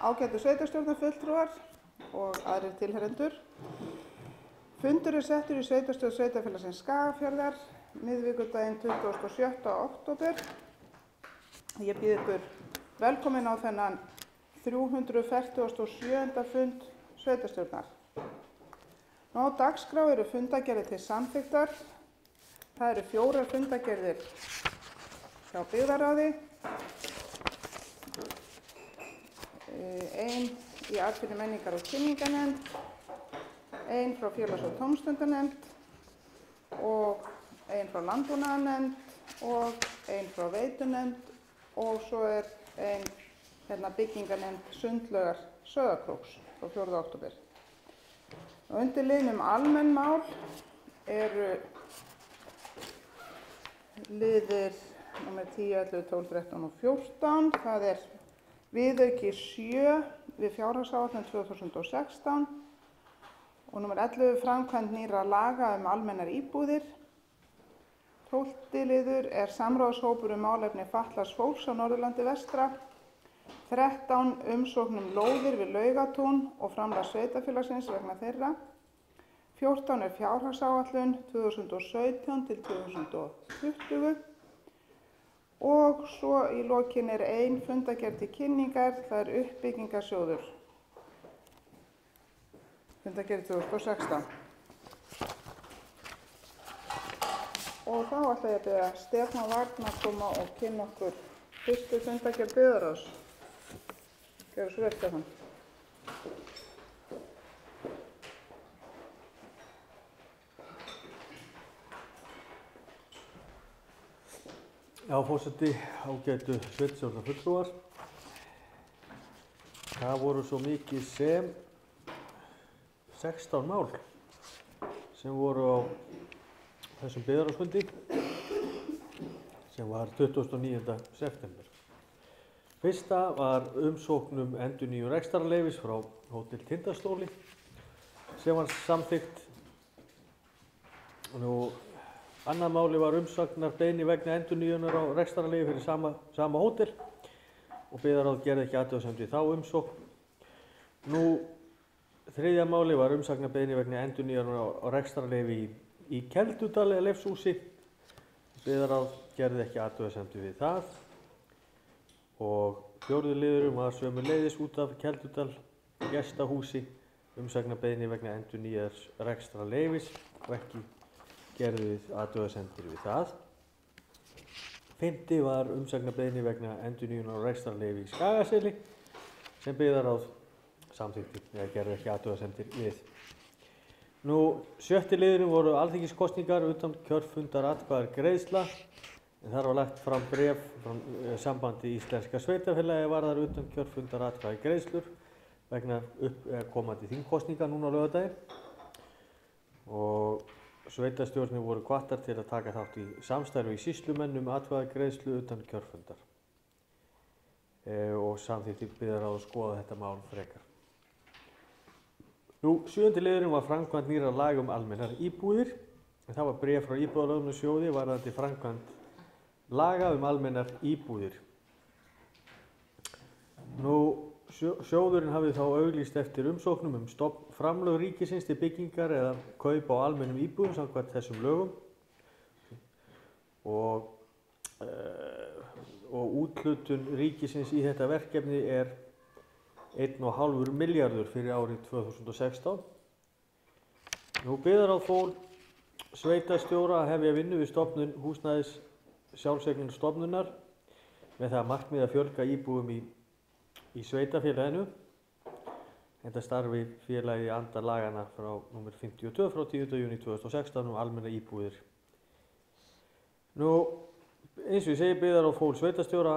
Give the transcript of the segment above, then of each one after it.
Ágætu sveitarstjórnarfulltrúar og aðrir tilheyrendur. Fundur settur í sveitarstjórn Sveitarfélagsins Skagafjarðar miðvikudaginn 27. október. Ég býð ykkur velkomin á þennan 347. fund sveitarstjórnar. Á dagskrá eru fundargerðir til samþykktar. Það eru 4 fundargerðir hjá byggðarráði, ein í atvinnu-, menningar- og kynningarnefnd, ein frá félags- og tómstundanefnd og ein frá landbúnaðarnefnd og ein frá veitunefnd og svo ein byggingarnefnd Sundlaugar Sauðárkróks frá 4. október. Undir liðnum almenn mál eru liðir nr. 10, 11, 12, 13 og 14. Það er viðauki 7 við fjárhagsáætlun 2016 og nr. 11 framkvæmd nýrra laga almennar íbúðir. 12. liður er samráðshópur málefni fatlaðs fólks á Norðurlandi vestra. 13 umsókn lóðir við Laugatún og framlag sveitarfélagsins vegna þeirra. 14 er fjárhagsáætlun 2017 til 2020 og svo í lokin er ein fundargerð til kynningar, það er uppbyggingarsjóður, fundargerð 2016. Og þá ætla ég að biðja Stefán Vagn að koma og kynna okkur fyrstu fundargerð byggðarráðs. Gjörðu svo vel, Stefán. Já, forseti, ágætu sveitarstjórnarfulltrúar. Það voru svo mikið sem 16 mál sem voru á þessum byggðarráðsfundi sem var 29. september. Fyrsta var umsókn endurnýjun rekstrarleyfis frá Hótel Tindastóli sem var samþykkt. Annað máli var umsagnarbeiðni vegna endurnýjunar á rekstrarleyfi fyrir sama hótel og byggðarráð gerði ekki athugasemd við þá umsókn. Þriðja máli var umsagnarbeiðni vegna endurnýjunar á rekstrarleyfi í Keldudal eða Leifshúsi. Byggðarráð gerði ekki athugasemd við það. Og 4. liðurinn var sömuleiðis út af Keldudal gestahúsi, umsagnarbeiðni vegna endurnýjaðs rekstrarleyfis og ekki gerðu við athugasemdir við það. 5. var umsagnarbeiðni vegna endurnýjunar á rekstrarleyfi í Skagaseli sem byggðarráð samþykkti eða gerði ekki athugasemdir við. 7. liðurinn voru alþingiskosningar utan kjörfundaratkvæðagreiðsla en þar var lagt fram bréf frá Sambandi íslenskra sveitarfélaga varðar utan kjörfundaratkvæðagreiðslur vegna komandi þingkosninga núna á laugardaginn. Og sveitarstjórnir voru hvattar til að taka þátt í samstarfi í sýslumenn atkvæðagreiðslu utan kjörfundar og samþykkti byggðarráð að skoða þetta mál frekar. 7. liðurinn var framkvæmd nýrra laga almennar íbúðir. Það var bréf frá Íbúðalánasjóði varðandi framkvæmd laga almennar íbúðir. Sjóðurinn hafði þá auglýst eftir umsóknum stofnframlög ríkisins til byggingar eða kaup á almennum íbúðum samkvæmt þessum lögum og úthlutun ríkisins í þetta verkefni er 1,5 milljarður fyrir árið 2016. Byggðarráð fól sveitarstjóra að hefja vinnu við stofnun húsnæðis sjálfseignarstofnunar með það að markmiði að fjölga íbúðum í sveitarfélaginu. Þetta starfi félagi anda lagana frá nr. 52 frá 10. júní 2016 almennar íbúðir. Eins og ég segi, byggðarráð fól sveitarstjóra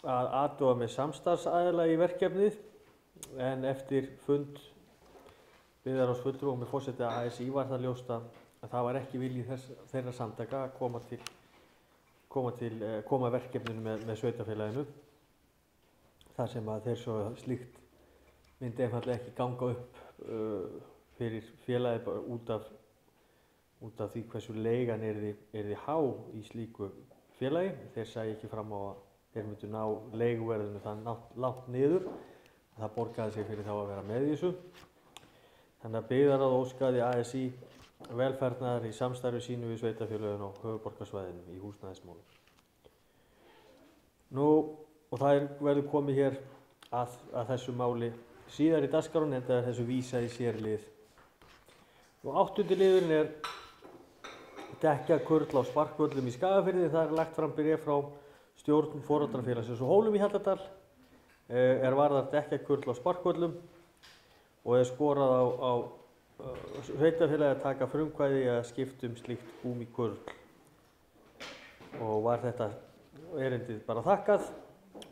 að athuga með samstarfsaðila í verkefnið en eftir fund byggðarráðsfulltrúa með forseta ASÍ var það ljóst að það var ekki vilji þeirra samtaka að koma verkefninu með sveitarfélaginu. þar sem að þeir svo slíkt myndi einfaldlega ekki ganga upp fyrir félagið bara út af því hversu leigan yrði há í slíku félagi. Þeir sæi ekki fram á að þeir myndu ná leiguverðinu það langt niður það borgaði sig fyrir þá að vera með í þessu. Þannig að byggðarráð óskaði ASÍ velferðnaðar í samstarfi sínu við sveitarfélögin á höfuðborgarsvæðinu í húsnæðismálum. Og það verður komið hér að þessu máli síðar í dagskránni, enda þessu vísa í sérlið. 8. liðurinn er dekkjakurl á Sparkvöllum í Skagafirði. Það er lagt fram bréf frá stjórn Foreldrafélagsins á Hólum í Hjaltadal varðar dekkjakurl á Sparkvöllum og er skorað á sveitarfélagi að taka frumkvæði að skipta slíkt gúmmíkurl. Og var þetta erindið bara þakkað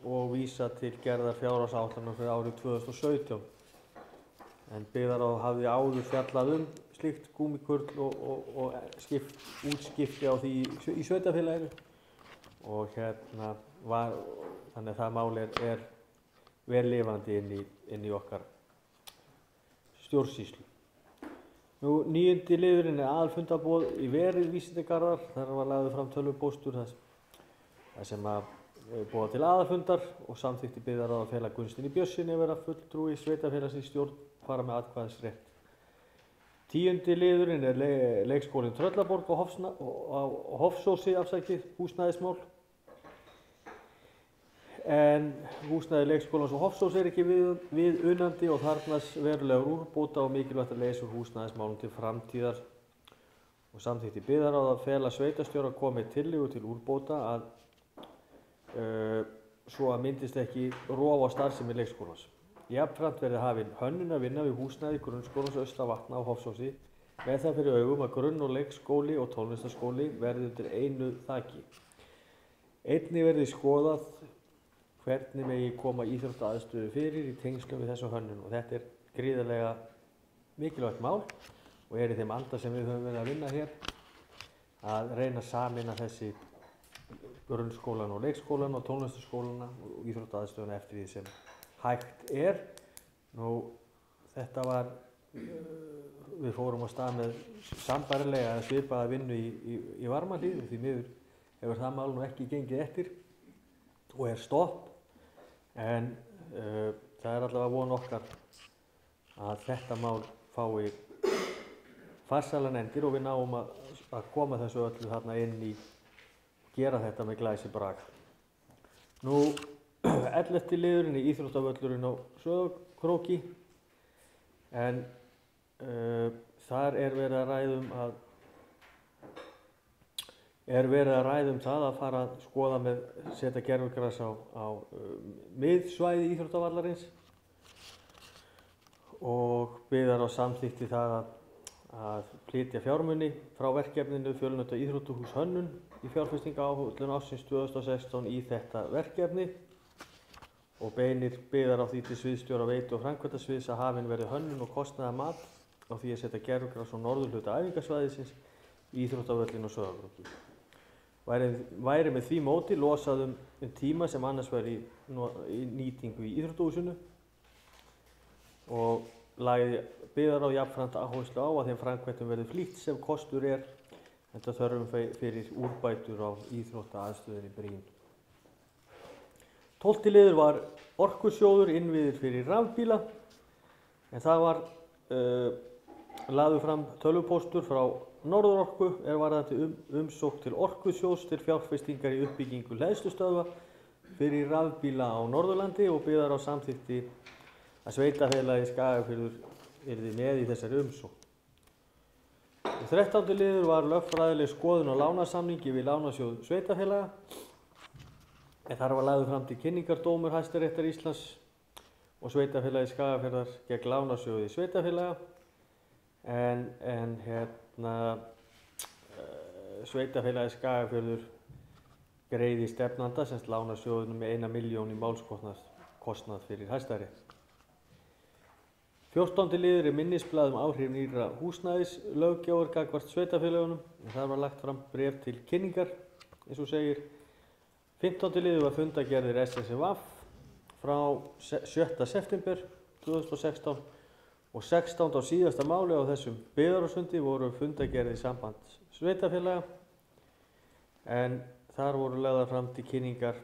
og vísa til gerðar fjárhagsáætlunar fyrir árið 2017. En byggðarráð hafði áður fjallað slíkt gúmmíkurl og útskipti á því í sveitarfélaginu og þannig að það mál er vel lifandi inn í okkar stjórnsýslu. 9. liðurinn er aðalfundarboð í Verið vísindagarðar. Þar var lagður fram tölvupóstur þar sem boða til aðalfundar og samþykkti byggðarráð að fela Gunnsteini Björnssyni vera fulltrúi sveitarfélagsins stjórn fara með atkvæðisrétt. 10. liðurinn er leikskólinn Tröllaborg á Hofsósi, húsnæðismál. En húsnæði leikskólans á Hofsósi er ekki viðunandi og þarfnast verulegur úrbóta og mikilvægt að leysa úr húsnæðismálum til framtíðar. Og samþykkti byggðarráð að fela sveitarstjóra að koma með tillögu til úrbóta svo að myndist ekki rof á starfsemi leikskólans. Jafnframt verði hafin hönnunarvinna við húsnæði grunnskólans Austavatna á Hofsósi með það fyrir augum að grunn- og leikskóli og tónlistarskóli verði undir einu þaki. Einnig verði skoðað hvernig megi koma íþróttaaðstöðu fyrir í tengslum við þessu hönnun og þetta er gríðarlega mikilvægt mál og er í þeim anda sem við höfum verið að vinna hér að reyna að sameina þessi grunnskólan og leikskólan og tónlistarskólana og íþróttaaðstöðuna eftir því sem hægt er. Þetta var, við fórum á stað með sambærilega eða svipaða vinnu í Varmahlíð og því miður hefur það mál nú ekki gengið eftir og er stopp. En það er allavega von okkar að þetta mál fái farsælan endir og við náum að koma þessu öllu þarna inn í gera þetta með glæsibrag. 11. liðurinn er íþróttavöllurinn á Sauðárkróki en þar er verið að ræða það að fara að skoða með setja gervigras á miðsvæði íþróttavallarins og byggðarráð samþykkti það að flytja fjármuni frá verkefninu Fjölnota íþróttahús hönnun í fjárfestingaráætlun ársins 2016 í þetta verkefni og beinir byggðarráð því til sviðsstjóra veitu og framkvæmdasviðs að hafin verði hönnun og kostnaðarmat á því að setja gervigras á norðurhluta æfingasvæðisins í íþróttavöllinn á Sauðárkróki. Væri með því móti losað tíma sem annars væri í nýtingu í íþróttahúsinu og lagði byggðarráð jafnframt áherslu á að þeim framkvæmdum verði flýtt sem kostur er enda þörfum fyrir úrbætur á íþróttaaðstöðunni brýn. 12. liður var orkusjóður innviðir fyrir rafbíla en það var lagður fram tölvupóstur frá Norðurorku varðandi umsókn til orkusjóðs til fjárfestingar í uppbyggingu hleðslustöðva fyrir rafbíla á Norðurlandi og byggðarráð samþykkti að sveitarfélagið Skagafjörður yrði með í þessari umsókn. 13. liður var lögfræðileg skoðun á lánasamningi við Lánasjóð sveitarfélaga en þar var lagður fram til kynningardómur Hæstaréttar Íslands og sveitarfélagið Skagafjarðar gegn Lánasjóði sveitarfélaga en sveitarfélagið Skagafjörður greiði stefnanda sem Lánasjóðunum með 1 milljón í málskostnað fyrir Hæstarétt. 14. liður er minnisblað áhrif nýrra húsnæðislöggjafar gagnvart sveitarfélögunum en þar var lagt fram bréf til kynningar eins og segir. 15. liður var fundargerðir SSVF frá 7. september 2016 og 16. á síðasta máli á þessum byggðarráðsfundi voru fundargerðir samband sveitarfélaga en þar voru lagðar fram til kynningar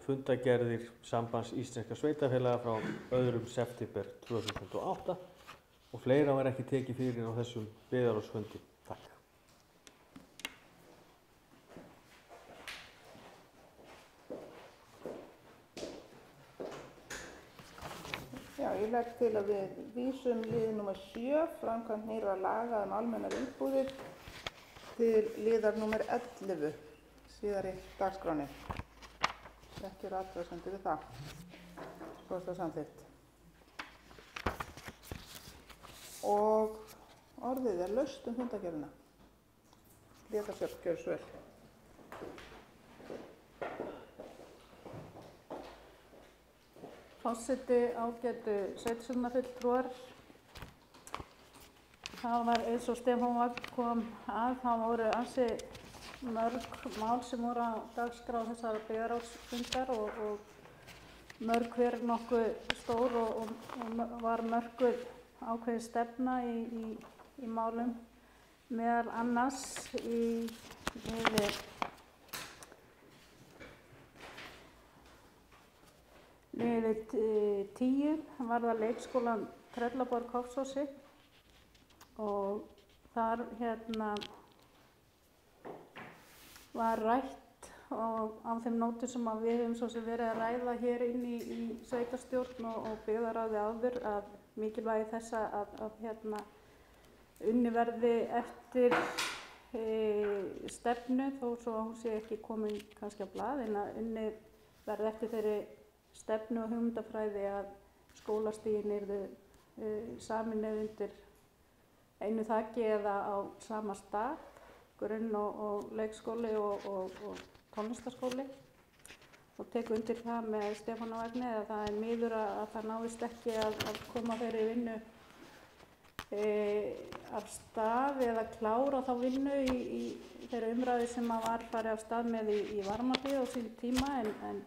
fundagerðir Sambands íslenskra sveitarfélaga frá 2. september 2008 og fleira var ekki tekið fyrir á þessum byggðarráðsfundi. Takk. Já, ég legg til að við vísum lið nr. 7, framkvæmd nýrra laga almennar íbúðir, til liðar nr. 11, síðar í dagskráni. Ekki eru athugasemdir við það. Skoðast það samþykkt. Og orðið laust fundagerðina. Gréta Sjöfn, gjörðu svo vel. Forseti, ágætu sveitarstjórnarfulltrúar. Það var eins og Stefán kom að, það voru ansi mörg mál sem voru á dagskrá þessara byggðarráðsfundar og mörg hver nokkuð stór og var mörkuð ákveðin stefna í málum, meðal annars í liði 10 var það leikskólan Tröllaborg Hofsósi og þar var rætt og á þeim nótum sem við höfum svo sem verið að ræða hér inn í sveitarstjórn og byggðarráði áður að mikilvægi þessa að unni verði eftir stefnu þó svo að hún sé ekki komin kannski á blað en að unni verði eftir þeirri stefnu og hugmyndafræði að skólastigin yrðu sameinuð undir einu þaki eða á sama stað, grunn- og leikskóli og tónlistarskóli og tek undir það með Stefáni Vagni að það er miður að það náist ekki að koma þeirri vinnu af stað eða klára þá vinnu í þeirri umræðu sem var farið af stað með í Varmahlíð á sínum tíma en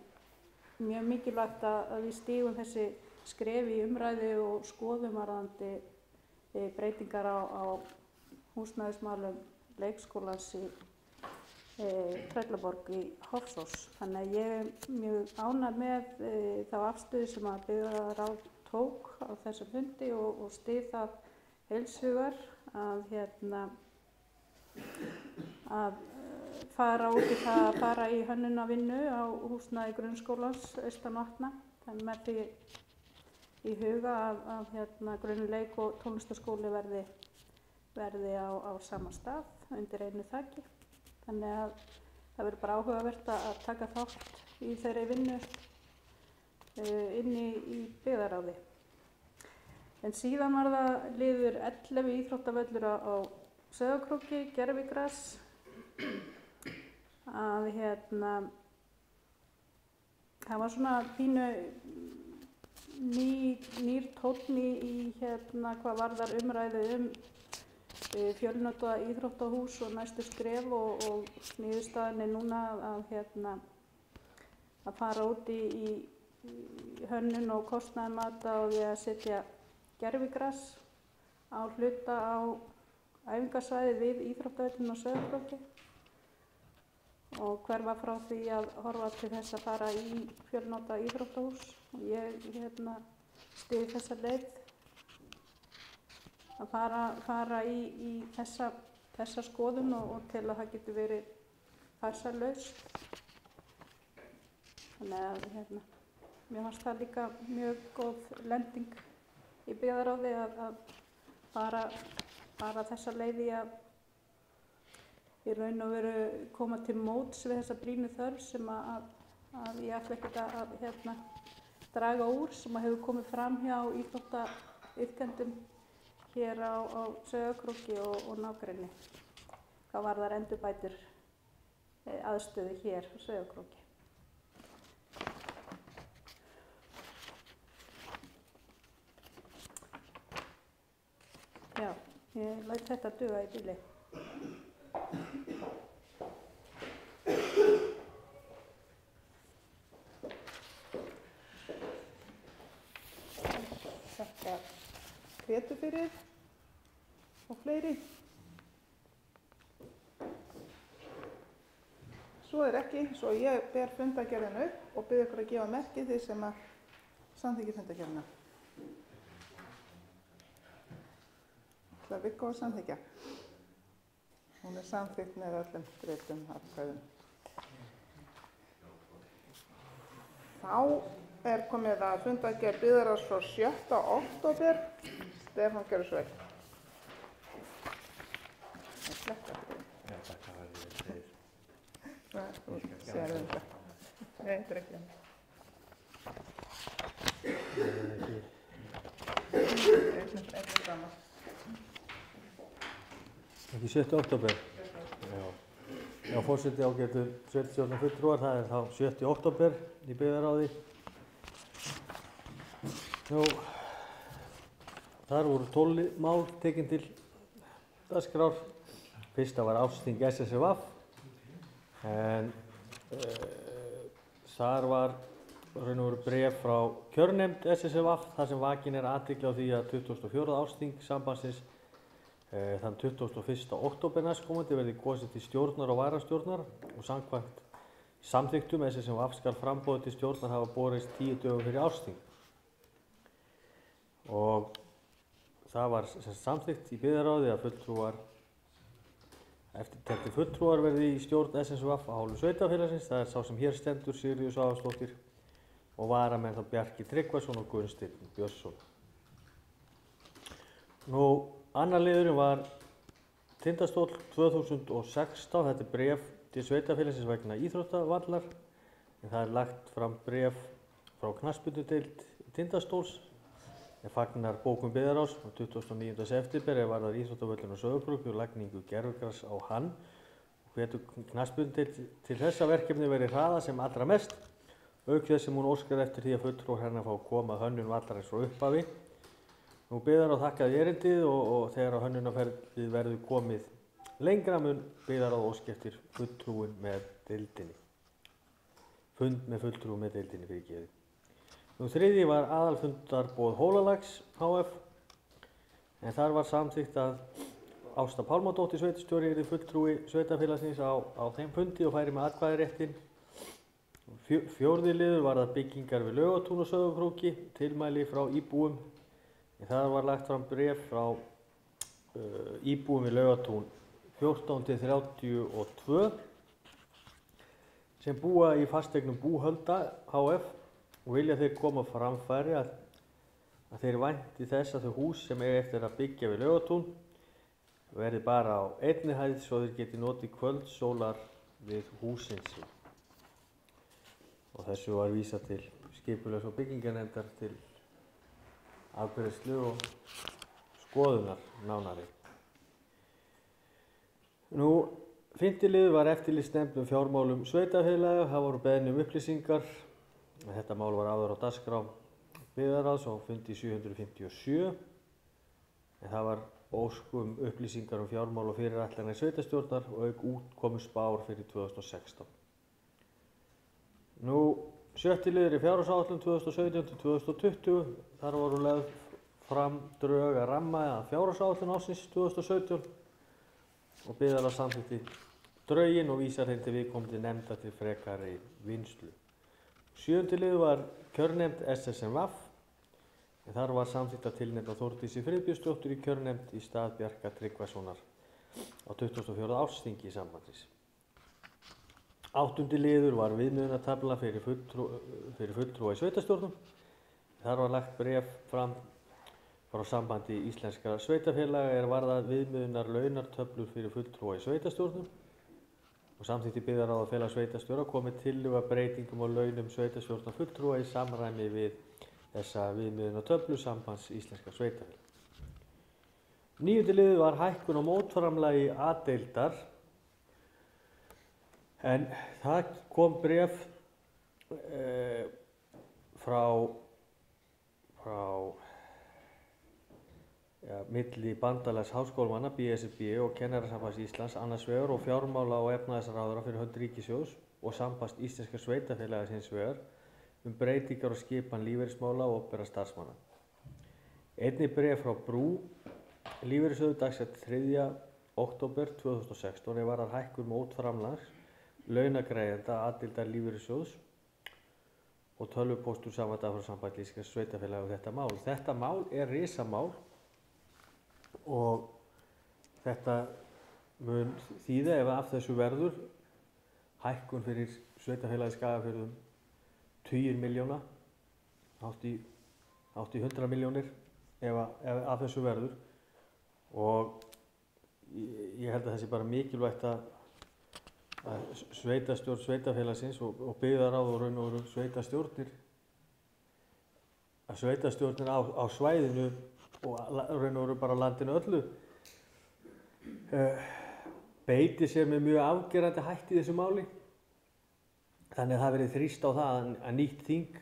mjög mikilvægt að við stígum þessi skref í umræðu og skoðum varðandi breytingar á húsnæðismálum leikskólans í Tröllaborg í Hofsós. Þannig að ég er mjög ánægð með þá afstöðu sem að byggðarráð tók á þessum fundi og styð það heils hugar að fara út í það að fara í hönnunarvinnu á húsnæði grunnskólans austan Vatna. Þannig með því í huga að grunnleik- og tónlistarskóli verði á sama stað undir einu þaki. Þannig að það verður bara áhugavert að taka þátt í þeirri vinnu inni í byggðarráði. En síðan var það liður 11 íþróttavöllur á Sauðárkróki, gervigras. Að það var svona pínu nýr tónn í hvað varðar umræðu fjölnota íþróttahús og næstu skref og niðurstaðan er núna að fara út í hönnun og kostnaðarmat á því að setja gervigras á hluta á æfingasvæði við íþróttavöllinn á Sauðárkróki og hverfa frá því að horfa til þess að fara í fjölnota íþróttahús og ég styð þessa leið að fara í þessa skoðun og til að það getur verið farsællaust. Þannig að mér fannst það líka mjög góð lending í byggðarráði að fara þessa leið í að í raun og veru koma til móts við þessa brýnu þörf sem að ég ætla ekkert að draga úr sem að hefur komið fram hjá íþróttaiðkendum hér á Sauðárkróki og nágrenni. Hvað varðar endurbætur aðstöðu hér á Sauðárkróki. Já, ég læt þetta duga í bili. Þakka Grétu fyrir og fleiri. Svo Svo er ekki, svo ég ber fundargerðina upp og bið ykkur að gefa merki því sem að samþykki fundargerðina. Það er Viggó að samþykja. Hún er samþykkt með öllum greiddum atkvæðum. Þá er komið að fundargerð byggðarráðs frá 7. október. Stefán gjörðu svo vel. Það er slett eftir því. Já, takk að það segir. Þú sér þetta. Nei, þetta er ekki hann. Eitthvað saman. Ekki 7. október? Já, forseti ágætu sveitarstjórnar fulltrúar, það er þá 7. október í byggðarráði. Nú, þar voru 12 mál tekin til dagskrár. Fyrsta var ársþing SSVF, en þar var raun og veru bréf frá kjörnefnd SSVF þar sem vakin er athygli á því að 24. ársþing sambandsins þann 21. október næstkomandi verði kosið til stjórnar og varastjórnar og samkvæmt samþykktum SSVF skal framboðið til stjórnar hafa borist 10 dögum fyrir ársþing. Og það var samþykkt í byggðarráði að eftirtektir fulltrúar verði í stjórn SSVF á hálfu sveitarfélagsins. Það er sá sem hér stendur, Sigríður Svavarsdóttir, og varamenn þá Bjarki Tryggvason og Gunnsteinn Björnsson. Nú, annar liðurinn var Tindastóll 2016. Þetta er bréf til sveitarfélagsins vegna íþróttavallar. En það er lagt fram bréf frá knattspyrnudeild Tindastóls. En fagnar bókum byggðarráðs á 29. september varðar íþróttavöllinn á Sauðárkróki og lagningu gervigras á hann. Og hvetur knattspyrnudeild til þessa verkefni verið hraðað sem allra mest, auk þess sem hún óskar eftir því að fulltrúar hennar fá að koma að hönnun vallarins frá upphafi. Nú byggðarráð þakkaði erindið og þegar á hönnunarferlið verður komið lengra mun byggðarráð óska eftir fulltrúin með deildinni. Fund með fulltrúin með deildinni fyrirgefið. Nú þriðji var aðalfundarboð Hólalags HF, en þar var samþykkt að Ásta Pálmadóttir sveitarstjóri yrði fulltrúi sveitarfélagsins á þeim fundi og færi með atkvæðaréttinn. Fjórði liður var það byggingar við Laugatún og Sauðárkróki, tilmæli frá íbúum. En þar var lagt fram bréf frá íbúum við Laugatún 14-32 sem búa í fasteignum Búhölda HF. Og vilja þeir koma framfæri að þeir vænti þess að þau hús sem eiga eftir að byggja við Laugatún verði bara á einni hæð svo þeir geti notið kvöldsólar við húsin sín. Og þessu var vísað til skipulags- og byggingarnefndar til afgreiðslu og skoðunar nánari. Nú, 5. liður var eftirlitsnefnd fjármálum sveitarfélaga. Það voru beðnir upplýsingar. Þetta mál var áður á dagskrá byggðarráðs á fundi 757, en það var ósk upplýsingar fjármál og fyrirætlanir sveitarstjórnar og auk útkomu spár fyrir 2016. Nú, 7. liður í fjárhagsáætlun 2017-2020, þar voru lögð fram drög að ramma að fjárhagsáætlun ársins 2017 og byggðarráð samþykkti drögin og vísar þeim til viðkomandi nefnda til frekari vinnslu. 7. liður var kjörnefnd SSVF, en þar var samþykkt að tilnefna Þórdísi Friðbjörnsdóttur í kjörnefnd í stað Bjarka Tryggvasonar á 24. ársþingi sambandsins. 8. liður var viðmiðunartafla fyrir fulltrúa í sveitarstjórnum. Þar var lagt bréf fram frá sambandi íslenskra sveitarfélaga varðað viðmiðunar launartöflur fyrir fulltrúa í sveitarstjórnum. Og samþykkti byggðarráð að fela sveitarstjóra komið tillögu að breytingum á launum sveitarstjórnar fulltrúa í samræmi við þessa viðmiðunartöflu sambands íslenskra sveitarfélaga. 9. liður var hækkun á mótframlagi A-deildar, en það kom bréf frá milli bandalags háskólamanna BSRB og Kennarasambands Íslands annars vegar og fjármála- og efnahagsráðherra fyrir hönd ríkissjóðs og sambands íslenskra sveitarfélaga hins vegar breytingar og skipan lífeyrismála og opinberra starfsmanna. Einnig bréf frá Brú lífeyrissjóði dagsett 3. október 2016 varðar hækkun mótframlags launagreiðenda A-deildar lífeyrissjóðs og tölvupóstur sama dag frá Sambandi íslenskra sveitarfélaga um þetta mál. Þetta mál er risamál og þetta mun þýða ef af þessu verður hækkun fyrir sveitarfélagið Skagafjörðum tugir milljóna, hátt í 100 milljónir ef af þessu verður, og ég held að það sé bara mikilvægt að sveitastjórn sveitafélagsins og byggðarráð og raun og veru sveitastjórnir á svæðinu og raun og veru bara landinu öllu beiti sér með mjög afgerandi hætti í þessu máli. Þannig að það verið þrýst á það að nýtt þing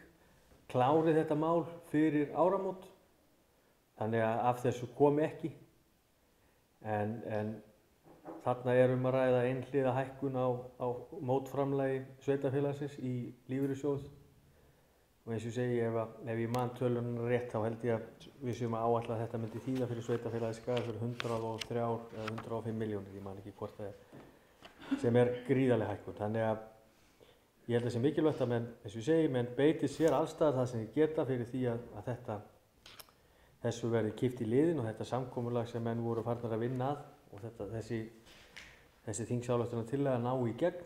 klári þetta mál fyrir áramót, þannig að af þessu komi ekki. En þarna að ræða einhliða hækkun á mótframlagi sveitarfélagsins í lífeyrissjóð. Og eins og ég segi, ef ég man töluna rétt, þá held ég að við séum að áætla að þetta myndi þýða fyrir sveitarfélagið Skagafjörð 103 eða 105 milljónir, ég man ekki hvort það er, sem er gríðarleg hækkun. Þannig að ég held að það sé mikilvægt að menn, eins og ég segi, menn beiti sér allstaðar það sem þeir geta fyrir því að þessu verði kippt í liðinn og þetta samkomulag sem menn voru farnir að vinna að og þessi þingsályktunartillaga ná í gegn.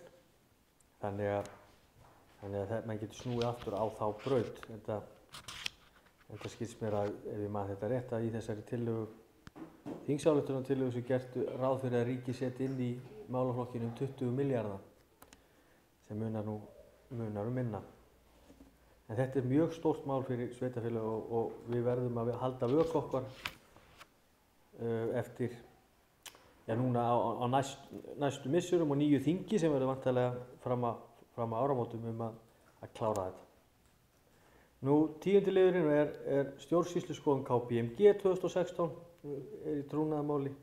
Þannig að menn getur snúið aftur á þá braut. Enda skilst mér að, ef ég man þetta rétt, að í þessari þingsályktunartillögu sem gert ráð fyrir að ríkið setji inn í málaflokkinn 20 milljarða sem munar um minna. En þetta er mjög stórt mál fyrir sveitarfélög og við verðum að halda vök okkar eftir núna á næstu missurum og nýju þingi sem verður væntanlega fram að áramótum að klára þetta. Nú, 10. liðurinn er stjórnsýsluskoðun KPMG 2016, er í trúnaðarmáli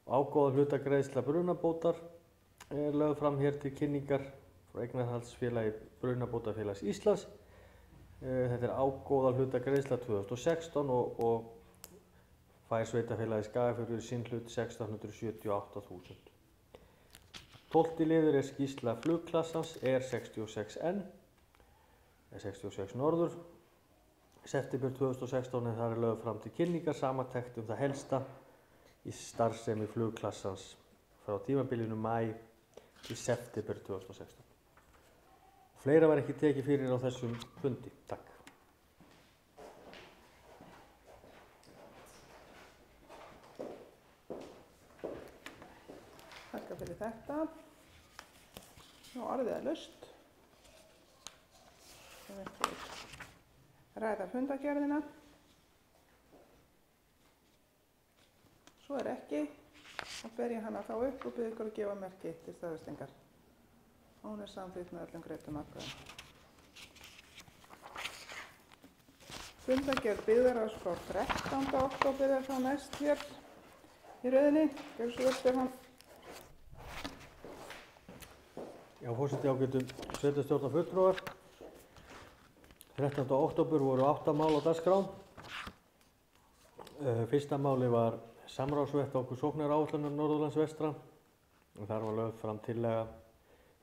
og ágóða hlutagreiðsla brunabótar er lögð fram hér til kynningar frá eignarhaldsfélagi Brunabótafélags Íslands. Þetta er ágóða hlutagreiðsla 2016 og fær sveitarfélagið Skagafjörður sinn hlut 678.000. 12. liður er skýrsla flugklassans R66N, 66 norður, september 2016, en það er lögð fram til kynningar samantekt um það helsta í starfsemi flugklassans frá tímabilinu maí til september 2016. Fleira var ekki tekið fyrir á þessum fundi. Takk. Takk fyrir þetta. Nú orðið er laust. Það er ræða fundargerðina. Svo er ekki. Þá ber ég hana þá upp og bið ykkur að gefa merki til staðfestingar. Hún er samþykkt með öllum greiddum atkvæðum. Fundargerð byggðarráðs frá 13. október er þá næst hér í rauðinni. Gjörðu svo vel, Stefán. Já, forseti, ágætu sveitarstjórnarfulltrúar. 13. október voru 8 mál á dagskrá. Fyrsta máli var samráðsvettvangur sóknaráætlunar Norðurlands vestra og þar var lögð fram tillaga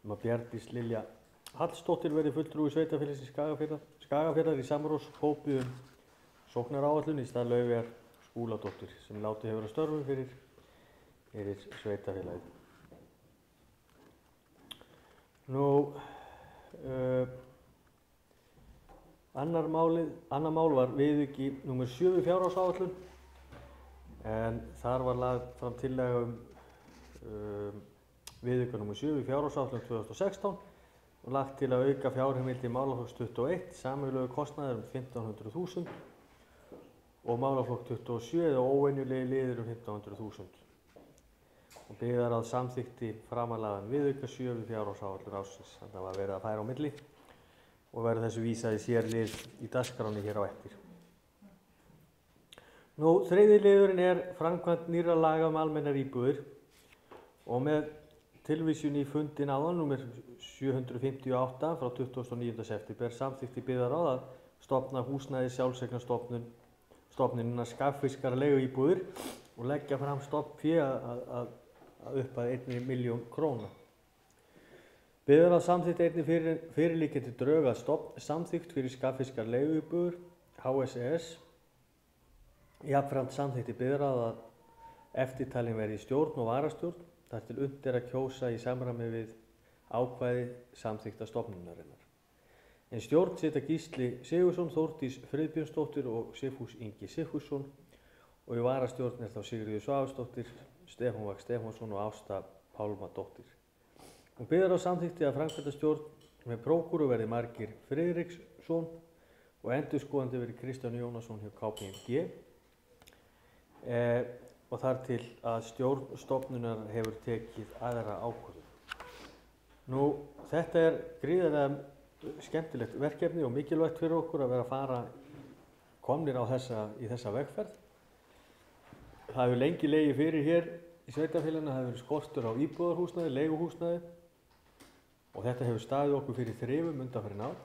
að Bjarndís Lilja Hallsdóttir verði fulltrúi sveitarfélagsins Skagafjarðar í samráðshópi sóknaráætlun í stað Laufeyjar Skúladóttur sem látið hefur að störfum fyrir sveitarfélagið. Nú, annað mál var viðauki nr. 7 við fjárhagsáætlun en þar var lagð fram tillaga viðauka nr. 7 við fjárhagsáætlun 2016 og lagt til að auka fjárheimild í málaflokks 21 sameiginlegu kostnaðar 1.500.000 og málaflokk 27 eða óvenjulegi liðir 1.500.000. Og byggðarráð samþykkti framanlagðan viðauka 7 við fjárhagsáætlun ársins. Þannig að var verið að færa á milli og verður þessu vísað í sérlið í dagskráni hér á eftir. Nú, þriðji liðurinn er framkvæmd nýrra laga almennar íbúðir og með tilvísun í fundin áðan nr. 758 frá 29. september samþykkti byggðarráð að stofna húsnæði sjálfseignarstofnunina Skagfiskar leiguíbúðir og leggja fram stofnfé að upp að 1 milljón króna. Byggðarráð samþykkti einnig fyrirliggjandi drög að samþykkt fyrir skagfirskar leiguíbúðir HSES. Jafnframt samþykkti byggðarráð að eftirtalin verði í stjórn og varastjórn þar til unnt að kjósa í samræmi við ákvæði samþykkta stofnunarinnar. En stjórn sitja Gísli Sigurðsson, Þórdís Friðbjörnsdóttir og Sigfús Ingi Sigfússon og í varastjórn þá Sigríður Svavarsdóttir, Stefán Vagn Stefánsson og Ásta Pálmadóttir. Og byggðarráð samþykkti að framkvæmdastjórn með prókúru verði Margeir Friðriksson og endurskoðandi verði Kristján Jónasson hjá KPMG. Og þar til að stjórn stofnunar hefur tekið aðra ákvörðun. Nú, þetta gríðarlega skemmtilegt verkefni og mikilvægt fyrir okkur að vera að fara komnir í þessa vegferð. Það hefur lengi legið fyrir hér í sveitarfélaginu, það hefur verið skortur á íbúðarhúsnæði, leiguhúsnæði og þetta hefur staðið okkur fyrir þrifum undanfarin ár.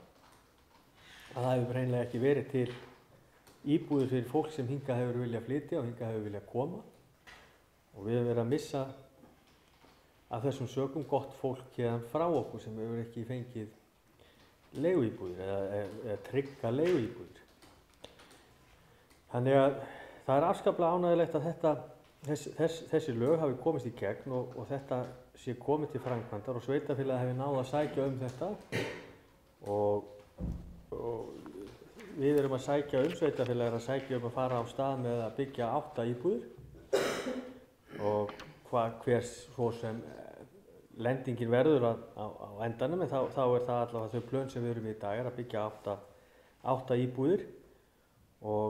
Það hefur hreinlega ekki verið til íbúðir fyrir fólk sem hingað hefur viljað flytja og hingað hefur viljað koma og við hefur verið að missa af þessum sökum gott fólk héðan frá okkur sem hefur ekki fengið leiguíbúðir eða trygga leiguíbúðir. Þannig að það afskaplega ánægjulegt að þessi lög hafi komist í gegn og þetta sé komið til framkvæmdar og sveitarfélagið hefur náð að sækja þetta og við erum að sækja sveitarfélagið að sækja að fara á stað með að byggja 8 íbúðir og hver svo sem lendingin verður á endanum, en þá það allavega þau plön sem við erum í dag að byggja 8 íbúðir og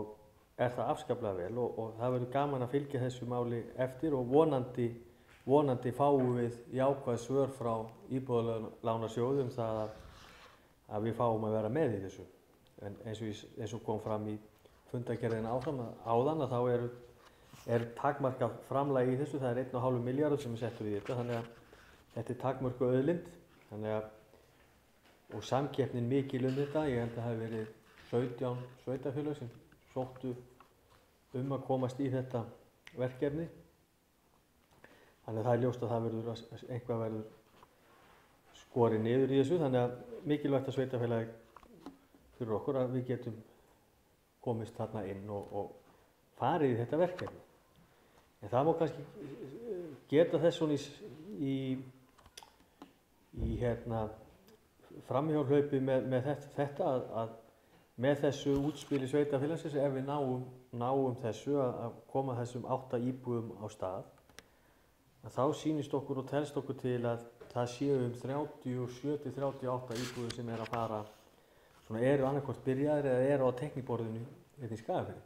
það afskaplega vel og það verður gaman að fylgja þessu máli eftir og vonandi fáum við jákvæð svör frá Íbúðalánasjóði það að við fáum að vera með í þessu. En eins og kom fram í fundargerðina áðan að þá takmarkað framlagi í þessu, það 1,5 milljarður sem settur í þetta, þannig að þetta takmörkuð auðlind, og samkeppnin mikil þetta, ég held að það hafi verið 17 sveitarfélög sem sóttu að komast í þetta verkefni. Þannig að það ljóst að eitthvað verður skorið niður í þessu, þannig að mikilvægt að sveitarfélagi fyrir okkur að við getum komist þarna inn og farið í þetta verkefni. En það má kannski geta þess svona í framhjálhlaupi með þetta að með þessu útspili sveitarfélagsins ef við náum þessu að koma þessum 8 íbúðum á stað að þá sýnist okkur og telst okkur til að það séu 37-38 íbúðir sem að fara eru annarkvort byrjaðir eða eru á teikniborðinu í Skagafirði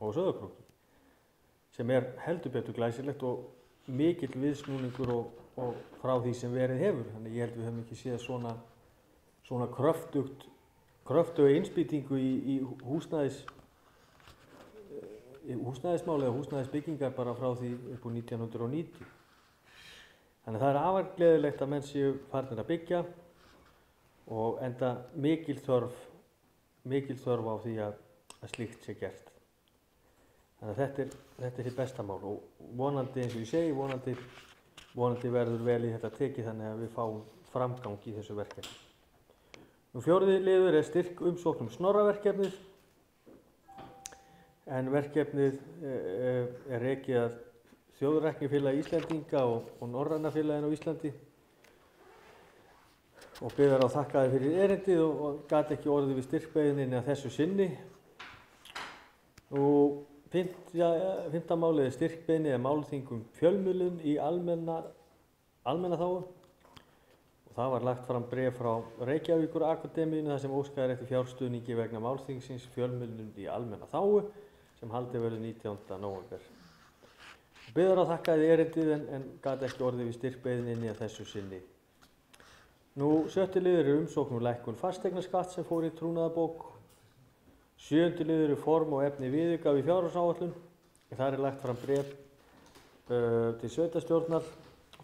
og Sauðárkróki sem heldur betur glæsilegt og mikill viðsnúningur og frá því sem verið hefur. Þannig ég held við höfum ekki séð svona kröftuga innspýtingu í húsnæðismáli eða húsnæðisbyggingar bara frá því upp úr 1990. Þannig það afar gleðilegt að menn séu farnir að byggja og enda mikil þörf á því að slíkt sé gert. Þannig að þetta hið besta mál og vonandi, eins og ég segi, vonandi verður vel í þetta tekið þannig að við fáum framgang í þessu verkefni. Fjórði liður styrk umsókn Snorraverkefnið, en verkefnið rekið að Þjóðræknifélagi Íslendinga og Norræna félaginu á Íslandi og Byggðarráð þakkaði fyrir erindið og gat ekki orðið við styrkbeiðninni að þessu sinni. Fimmta málið styrkbeiðni málþing fjölmiðlun í almennaþágu. Það var lagt fram bréf frá Reykjavíkurakademíunni þar sem óskað eftir fjárstuðningi vegna málþingsins fjölmiðlun í almennaþágu sem haldið verður 19. nóvember. Byggðarráð þakkaði erindið en gat ekki orðið við styrkbeiðninni að þessu sinni. Sjötti liður umsókn lækkun fasteignaskatt sem fór í trúnaðarbók. Sjöundi liður form og efni viðauka við fjárhagsáætlun. Þar lagt fram bréf til sveitarstjórnar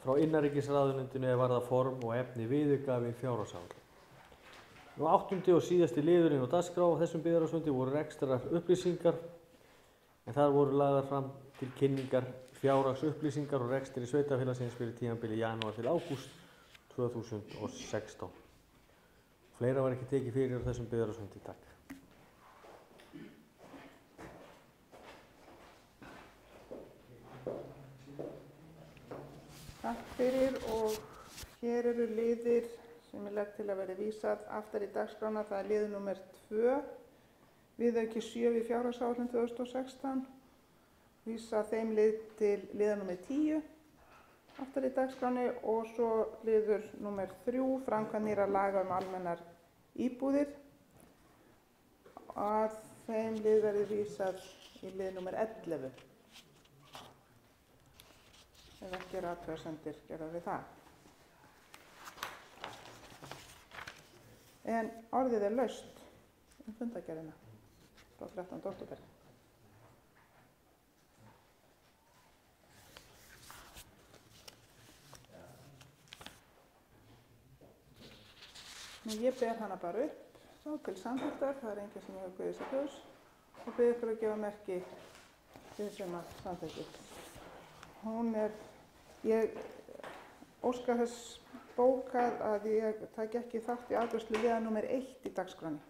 frá innanríkisráðuneytinu varða form og efni viðauka við fjárhagsáætlun. Áttundi og síðasti liðurinn á dagskrá á þessum byggðarráðsfundi voru rekstrar upplýsingar en þar voru lagðar fram til kynningar fjárhagsupplýsingar og rekstri sveitarfélagsins fyrir tímabili janúar til ágúst 2016. Fleira var ekki tekið fyrir á þessum byggðarásfundi í dag. Takk fyrir og hér eru liðir sem ég legg til að verði vísað aftar í dagskrána. Það er liður númer 2, viðauki 7 við fjárhagsáætlun 2016. Vísa þeim lið til liðar númer 10 aftar í dagskráni og svo liður númer 3, framkvæmd nýrra laga almennar íbúðir. Að þeim lið verði vísað í lið númer 11. Ef ekki er athugasemdir gerðar við það. En orðið er laust fundargerðina frá 13. október. Ég ber hana bara upp þá til samþykktar, það er enginn sem hefur guðið sér hljóðs og bið ykkur að gefa merki til sem að samþykkið. Ég óska þess bókað að ég taki ekki þátt í afgreiðslu liðar númer 1 í dagskráni.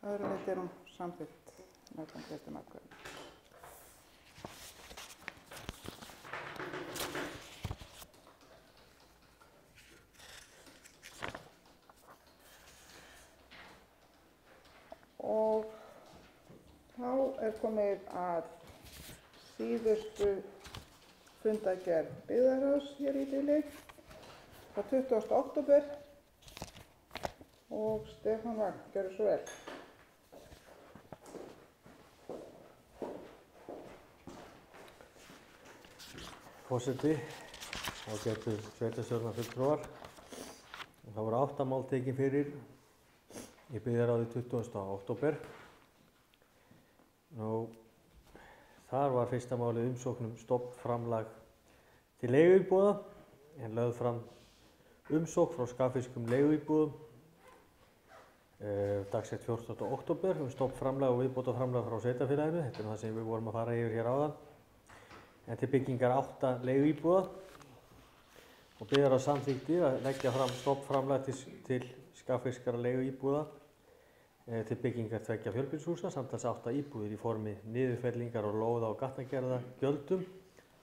Öðru leyti er hún samþykkt með þann greiddum atkvæðum. Og þá er komið að síðustu fundargerð byggðarráðs hér í bili frá 20. október og Stefán Vagn, gjörðu svo vel. Forseti, ágætu sveitarstjórnarfulltrúar. Það voru 8 mál tekin fyrir í byggðarráði 20. október. Þar var fyrsta málið umsókn stofnframlag til leiguíbúða en lögð fram umsókn frá skagfirskum leiguíbúðum dagsett 14. október stofnframlag og viðbótarframlag frá sveitarfélaginu. Þetta er það sem við vorum að fara yfir hér áðan. En til byggingar 8 leiguíbúða og byggðarráð samþykkti að leggja fram stofnframlag til skagfirskara leiguíbúða til byggingar 2 fjölbýlishúsa, samtals 8 íbúðir í formi niðurfellingar og lóða- og gatnagerða gjöldum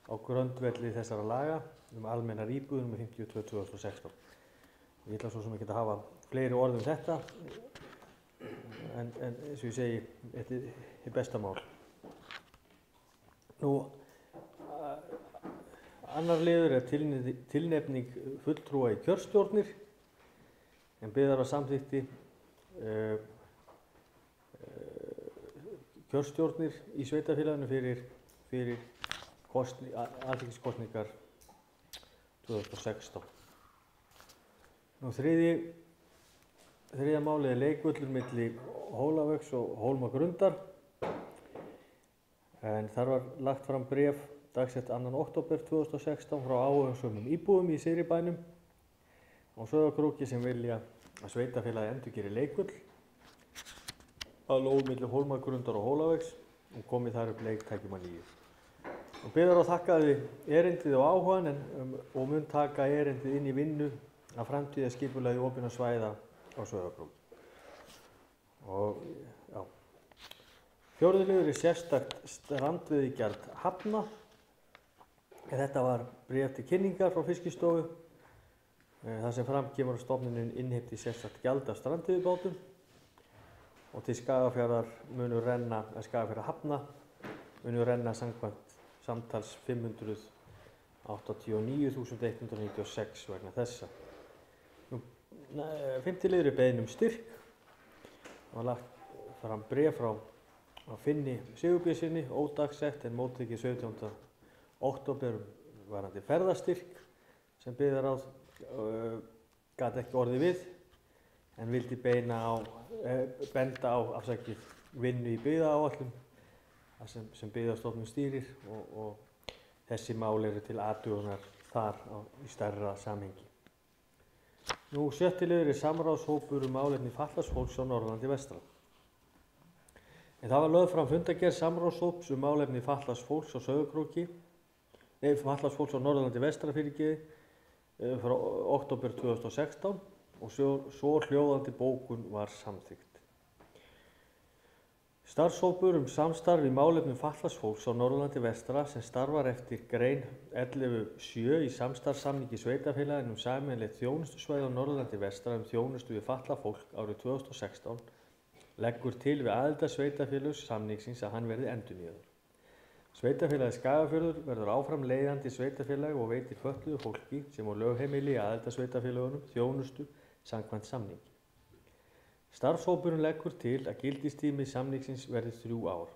á grundvelli þessara laga almennar íbúðir nr. 52/2016. Ég ætla svo sem ekki að hafa fleiri orð þetta, en eins og ég segi, þetta er besta mál. Annar liður er tilnefning fulltrúa í kjörstjórnir, en byggðarráð samþykkti kjörstjórnir í sveitarfélaginu fyrir alþingiskosningar 2016. Þriðja málið er leikvöllur milli Hólavögs og Hólmagrundar, en þar var lagt fram bréf dagsett 2. október 2016 frá áhugasömum íbúðum í Syðribænum á Sauðárkróki sem vilja að sveitarfélagi endurgeri leikvöll að lóð milli Hólmagrundar og Hólavegs og komið þar upp leiktækjum að nýju. Byggðarráð þakkaði erindið og áhugann og mun taka erindið inn í vinnu að framtíðarskipulagi opinna svæða á Sauðárkróki. Fjórði liður er sérstakt strandveiðigjald hafna. Þetta var bréf til kynningar frá Fiskistofu þar sem fram kemur að stofnunin innheimti sérstakt gjald af strandveiðibátum og til Skagafjarðar Skagafjarðarhafna munu renna samkvæmt samtals 589.196 vegna þessa. Fimmti liður er beiðni styrk og lagt fram bréf frá Finni Sigurbjörnssyni, ódagsett en móttekið 17. október varðandi ferðastyrk sem byggðarráð gat ekki orðið við en vildi benda á vinnu í byggðaáætlun sem Byggðastofnun stýrir og þessi mál eru til athugunar þar í stærra samhengi. Sjötti liður er samráðshópur málefni fatlaðs fólks á Norðurlandi vestra. En það var lögð fram fundargerð samráðshóps málefni fatlaðs fólks á Sauðárkróki, fatlaðs fólks á Norðurlandi vestra frá október 2016 og svo hljóðandi bókun var samþykkt. Starfshópur samstarf í málefnum fatlaðs fólks á Norðurlandi vestra sem starfar eftir grein 11.7 í samstarfssamningi sveitarfélaginu sameiginlegt þjónustusvæði á Norðurlandi vestra þjónustu við fatlað fólk árið 2016 leggur til við aðildar sveitarfélags samningsins að hann verði endurnýjaður. Sveitarfélagið Skagafjörður verður áfram leiðandi sveitarfélag og veitir fötluðu fólki sem á lögheimili í aðildar sveitarfélagunum þjónustu samkvæmt samningi. Starfshópurinn leggur til að gildistími samningsins verði 3 ár.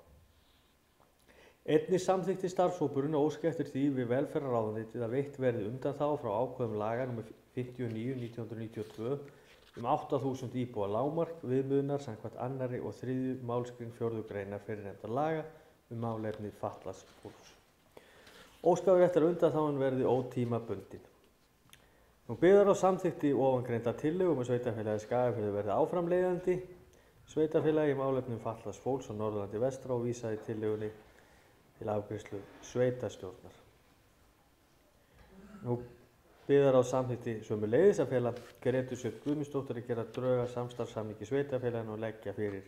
Einnig samþykkti starfshópurinn að óska eftir því við velferðarráðuneytið að veitt verði undanþága frá ákvæðum laga nr. 59/1992 8.000 íbúa lágmark viðmiðunar samkvæmt 2. og 3. málsgrein 4. greinar fyrrnefndra laga málefni fatlaðs fólks. Óskað eftir að undanþágan verði ótímabundin. Byggðarráð samþykkti ofangreinda tillögu að sveitarfélagið Skagafjörður verði áfram leiðandi sveitarfélagi í málefnum fatlaðs fólks á Norðurlandi vestra og vísaði tillögunni til afgreiðslu sveitarstjórnar. Byggðarráð samþykkti sömuleiðis að fela Grétu Sjöfn Guðmundsdóttur að gera drög að samstarfssamningi sveitarfélaginu og leggja fyrir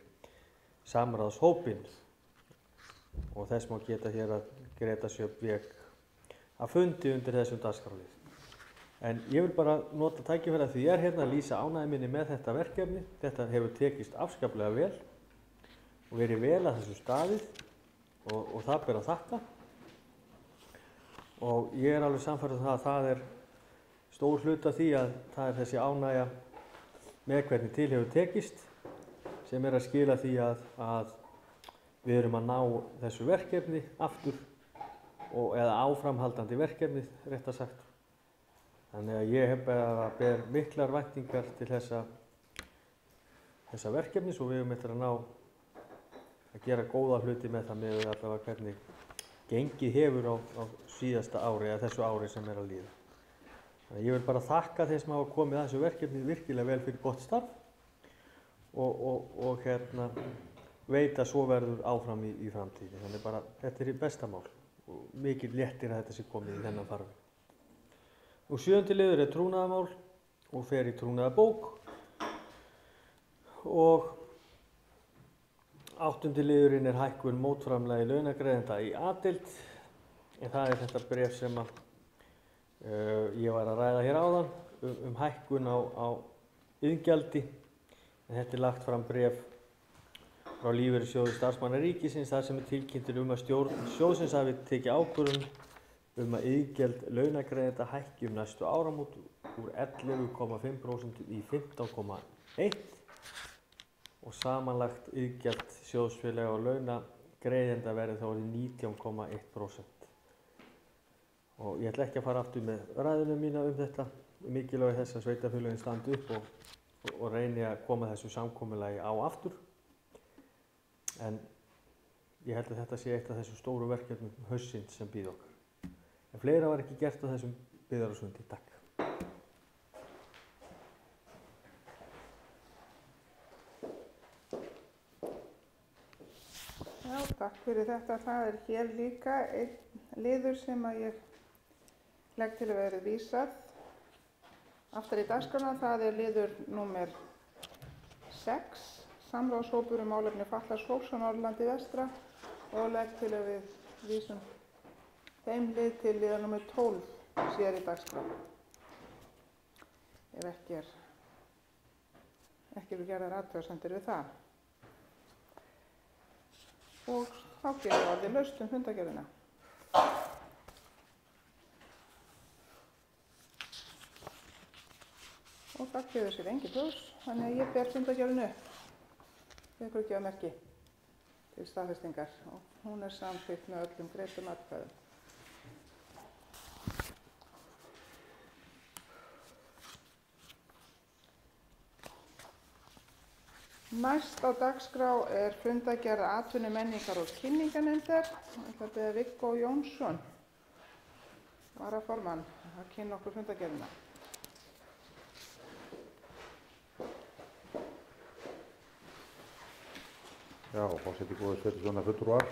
samráðshópinn. Og þess má geta hér að Gréta Sjöfn vék að fundi undir þessum dagskrárlið. En ég vil bara nota tækifærið því ég er hérna að lýsa ánægju minni með þetta verkefni. Þetta hefur tekist afskaplega vel og verið vel að þessu staðið og það ber að þakka. Og ég er alveg sannfærður um það að það er stór hluti af því að það er þessi ánægja með hvernig til hefur tekist sem er að skila því að við erum að ná þessu verkefni aftur eða áframhaldandi verkefnið, rétt að sagt. Þannig að ég hef ber miklar væntingar til þessa verkefnis og við höfum eftir að ná að gera góða hluti með það með allavega hvernig gengið hefur á síðasta ári eða þessu ári sem er að líða. Þannig að ég vil bara þakka þeim sem hafa komið að þessu verkefni virkilega vel fyrir gott starf og veit að svo verður áfram í framtíði. Þannig bara þetta er í besta mál og mikið léttir að þetta sé komið í þennan farveg. Og 7. liður er trúnaðarmál og fer í trúnaðarbók og 8. liðurinn er hækkun mótframlagi launagreiðenda í A-deild en það er þetta bréf sem ég var að ræða hér áðan hækkun á iðgjaldi en þetta er lagt fram bréf frá Lífeyrissjóði starfsmanna ríkisins þar sem er tilkynntur að stjórn sjóðsins hafi tekið ákvörðun að iðgjald launagreiðenda hækki næstu áramót úr 11,5% í 15,1% og samanlagt iðgjald sjóðsfélaga og launagreiðenda verði þá orðið 19,1%. Og ég ætla ekki að fara aftur með ræðuna mína þetta, mikilvægi þess að sveitarfélögin standi upp og reyni að koma þessu samkomulagi á aftur. En ég held að þetta sé eitt af þessu stóru verkefnum haustsins sem býð okkur. En fleira var ekki gert á þessum byggðarráðsfundi. Takk. Já, takk fyrir þetta. Það er hér líka einn liður sem að ég legg til að vera vísað. Aftar í dagskrána það er liður númer 6, samráðshópur málefni fatlaðs fólks á Norðurlandi vestra og legg til að við vísum þeim lið til liðar númer 12 síðar í dagskrá. Ef ekki eru gerðar athugasemdir við það. Og þá gerum við orðið laust fundargerðina. Og það gefur sér engin hljóðs, þannig að ég ber fundargerðinu upp. Tekur ekki að merki til staðfestingar og hún er samþykkt með öllum greiddum atkvæðum. Næst á dagskrá er fundargerð atvinnu, menningar og kynningarnefndar. Ég ætla að biðja Viggó Jónsson, varaformann, að kynna okkur fundargerðina. Já, forseti góðir sveitarstjórnarfulltrúar.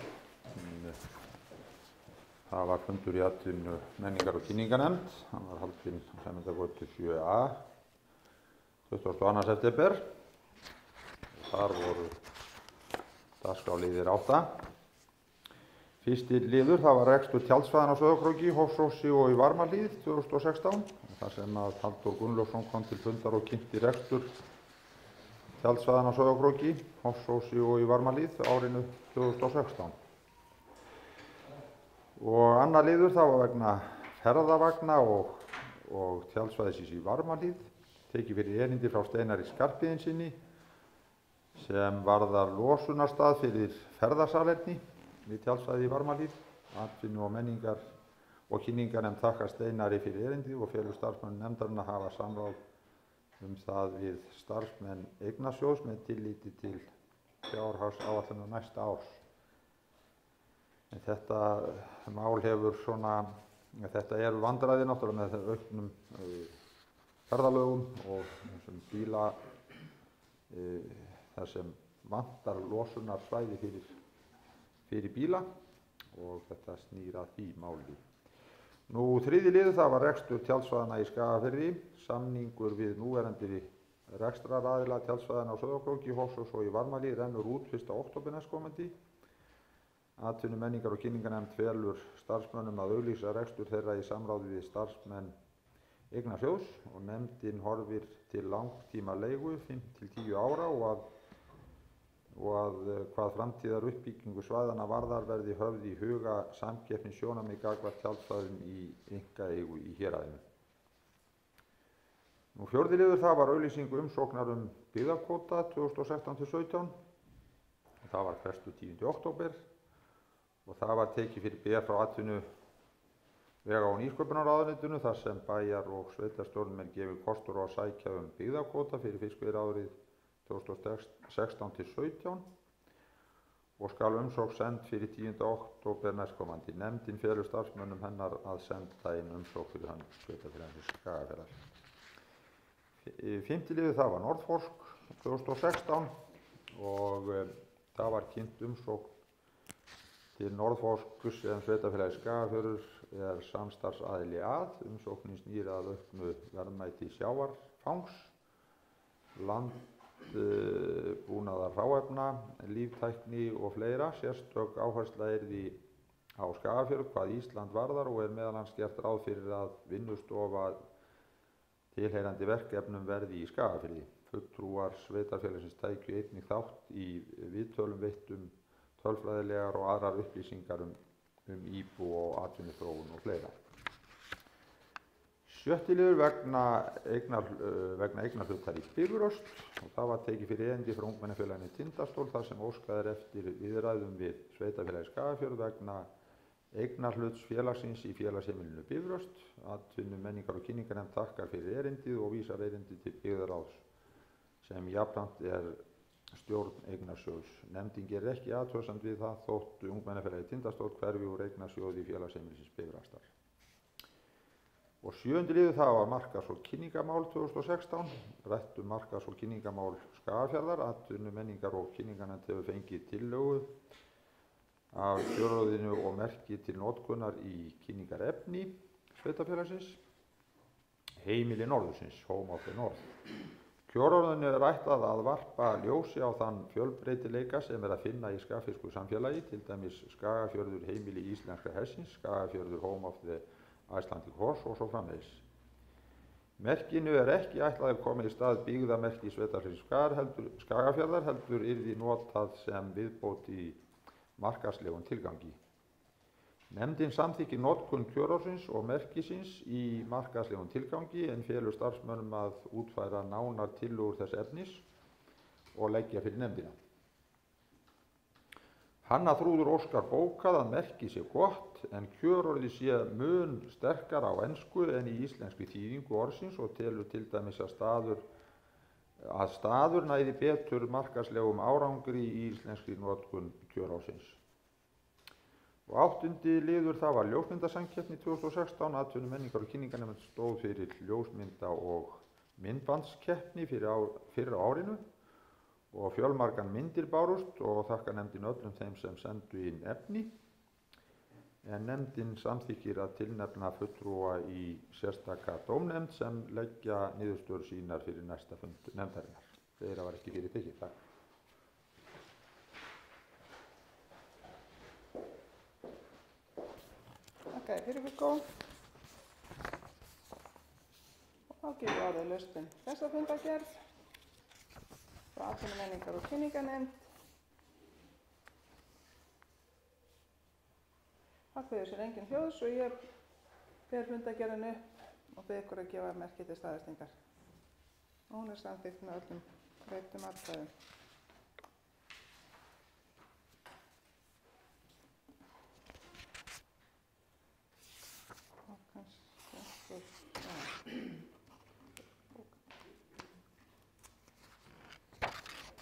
Það var fundur í atvinnu menningar og kynningarnefnd. Hann var haldinn á Sæmundargötu 7A 22. september. Þar voru dagskrárliðir 8. Fyrsti liður, það var rekstur tjaldsvæðanna á Sauðárkróki, Hofsósi og í Varmahlíð 2016. Þar sem að Halldór Gunnlaugsson kom til fundar og kynnti rekstur tjaldsvæðanna á Sauðárkróki, Hofsósi og í Varmahlíð árinu 2016. Og annar liður, það var vegna ferðavagna og tjaldsvæðisins í Varmahlíð, tekið fyrir erindi frá Steinari Skarphéðinssyni sem varðar losunarstað fyrir ferðasalerni við tjaldsvæði í Varmahlíð. Atvinnu og menningar og kynningarnefnd þakkar Steinari fyrir erindið og felur starfsmönnum nefndarinnar hafa samráð það við starfsmenn Eignasjóðs með tilliti til fjárhagsáætlunar næsta árs. En þetta mál hefur þetta eru vandræði náttúrulega með auknum ferðalögum og þessum bíla þar sem vantar losunarsvæði fyrir bíla og þetta snýr að því máli. Nú þriðji liður, það var rekstur tjaldsvæðanna í Skagafirði, samningur við núverandi rekstraraðila tjaldsvæðanna á Sauðárkróki, Hofsós og í Varmahlíð rennur út 1. október næstkomandi. Atvinnu menningar og kynningarnefnd felur starfsmönnum að auglýsa rekstur þeirra í samráði við starfsmenn Eignasjóðs og nefndin horfir til langtíma leigu 5-10 ára og að hvað framtíðar uppbyggingu svæðanna varðar verði höfð í huga samkeppnissjónarmið gagnvart tjaldsvæðum í einkaeigu í héraðinu. Nú fjórði liður, það var auglýsing umsóknar byggðakvóta 2016-17. Það var frestuð 10. október og það var tekið fyrir BR frá atvinnu vega- og nýsköpunarráðuneytinu þar sem bæjar- og sveitarstjórnum er gefið kostur á að sækja byggðakvóta fyrir fiskveiðiárið 2016-17 og skal umsókn send fyrir 10. október næstkomandi. Nefndin felur starfsmönnum hennar að senda inn umsókn fyrir hann sveitarfélagsins Skagafjarðar. Fimmti liður, það var Norðforsk 2016 og það var kynnt umsókn til Norðforsks en sveitarfélagið Skagafjörður samstarfsaðili að. Umsóknin snýr að auknu verðmæti sjávarfangs, landbúnaðar hráefna, líftækni og fleira. Sérstök áhersla yrði á Skagafjörð hvað Ísland varðar og meðal annars gert ráð fyrir að vinnustofa tilheyrandi verkefnum verði í Skagafirði. Fulltrúar sveitarfélagsins tækju einnig þátt í viðtölum veittum tölfræðilegar og aðrar upplýsingar íbú og atvinnuþróun og fleira. Sjötti liður vegna eignarhlutar í Bifröst og það var tekið fyrir erindi frá ungmennafélaginu Tindastól þar sem óskað er eftir viðræðum við sveitarfélagið Skagafjörð vegna eignarhluts félagsins í félagsheimilinu Bifröst. Atvinnu menningar og kynningarnefnd þakkar fyrir erindið og vísar erindið til byggðarráðs sem jafnframt stjórn Eignasjóðs. Nefndin gerir ekki athugasemd við það þótt ungmennafélagið Tindastól hverfi úr Eignasjóði félagsheimilisins Bifrastar. Og sjöundi liður, það var markaðs- og kynningamál 2016, rætt markaðs- og kynningamál Skagafjarðar. Atvinnu menningar og kynningarnefnd hefur fengið tillögu af kjörráðinu og merki til notkunar í kynningarefni sveitarfélagsins, Heimili Norðursins, Home of the North. Kjörorðinu er ætlað að varpa ljósi á þann fjölbreytileika sem að finna í skagfirsku samfélagi, til dæmis Skagafjörður heimili íslenska hestsins, Skagafjörður Home of the Icelandic Horse og svo framvegis. Merkinu er ekki ætlað að koma í stað byggðamerki sveitarfélagsins Skagafjarðar heldur yrði notað sem viðbót í markaðslegum tilgangi. Nefndin samþykkir notkun kjörorðsins og merkisins í markaðslegum tilgangi en felur starfsmönnum að útfæra nánar tillögur þess efnis og leggja fyrir nefndina. Hanna Þrúður óskar bókað að merkið sé gott en kjörorðið sé mun sterkara á ensku en í íslenskri þýðingu orðsins og telur til dæmis að staður næði betur markaðslegum árangri í íslenskri notkun kjörorðsins. Og áttunda liður, það var ljósmyndasamkeppni 2016. Atvinnu menningar og kynningarnefnd stóð fyrir ljósmynda- og myndbandskeppni fyrir árinu og fjölmargar myndir bárust og þakka nefndin öllum þeim sem sendu inn efni. en nefndin samþykkir að tilnefna fulltrúa í sérstaka dómnefnd sem leggja niðurstöður sínar fyrir næsta fund nefndarinnar. Þeirra var ekki fyrir tekið. Takk. Þakka þér fyrir, Viggó. Og þá gefum við orðið lausn þessa fundargerð frá atvinnu-, menningar- og kynningarnefnd. Það kveður sér engin hljóðs og ég ber fundargerðina upp og bið ykkur að gefa merki til staðfestingar. Og hún er samþykkt með öllum greiddum atkvæðum. Og kannski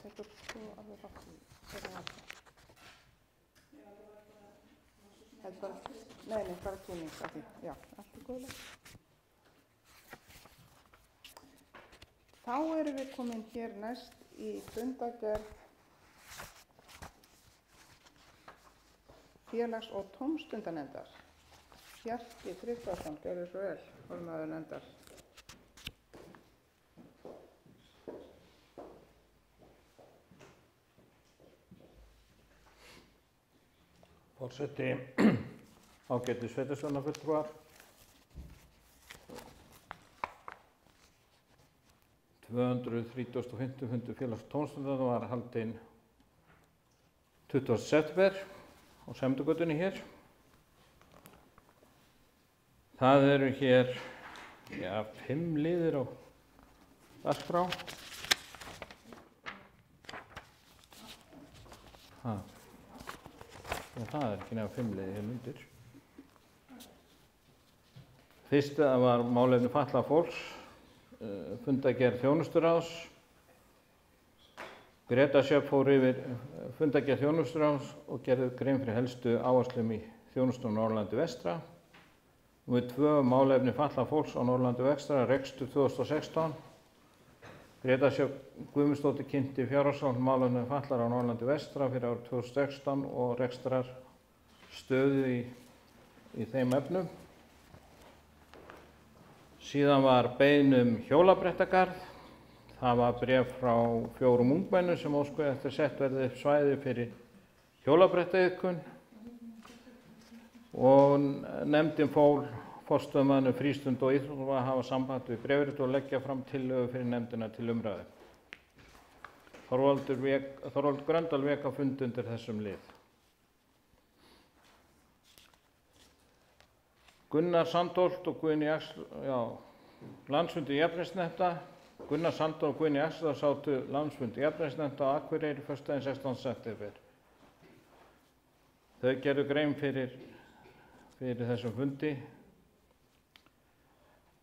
tekur þú alveg þátt í þeirra atkvæðum. Nei, bara kynning af því. Já, allt er góðlega. Þá erum við komin hér næst í fundargerð félags- og tómstundanefndar. Bjarki Tryggvason, gjörðu svo vel, formaður nefndar. Forseti, ágætu sveitarstjórnarfulltrúar. 235. fundur félags- og tómstundar var haldinn 20. september á Semdugötunni hér. Það eru hér 5 liðir á dagskrá. Það er ekki nefn 5 liðir hérna undir. Fyrsta var málefni fatlaðs fólks, fundargerð þjónusturáðs. Greta Sjöfn fór yfir fundargerð þjónusturáðs og gerði grein fyrir helstu áherslum í þjónustu á Norðurlandi vestra. Númer 2, málefni fatlaðs fólks á Norðurlandi vestra, rekstur 2016. Greta Sjöfn Guðmundsdóttir kynnti fjárhagsáætlun málefni fatlaðra á Norðurlandi vestra fyrir árið 2016 og rekstrarstöðu í þeim efnum. Síðan var beiðni hjólabrettagarð. Það var bréf frá 4 ungmennum sem óskuðu eftir sett verði upp svæði fyrir hjólabrettaiðkun og nefndin fól forstöðumanni frístund- og íþróttamála að hafa samband við bréfrit og leggja fram tillögu fyrir nefndina til umræðu. Þorvaldur Gröndal vék á fundi undir þessum lið. Gunnar Sandholt og Guðni landsfundi jafnréttisnefnda. Gunnar Sandholt og Guðni Axelsson sátu landsfundi jafnréttisnefnda á Akureyri föstudaginn 16. september. Þau gerðu grein fyrir þessum fundi.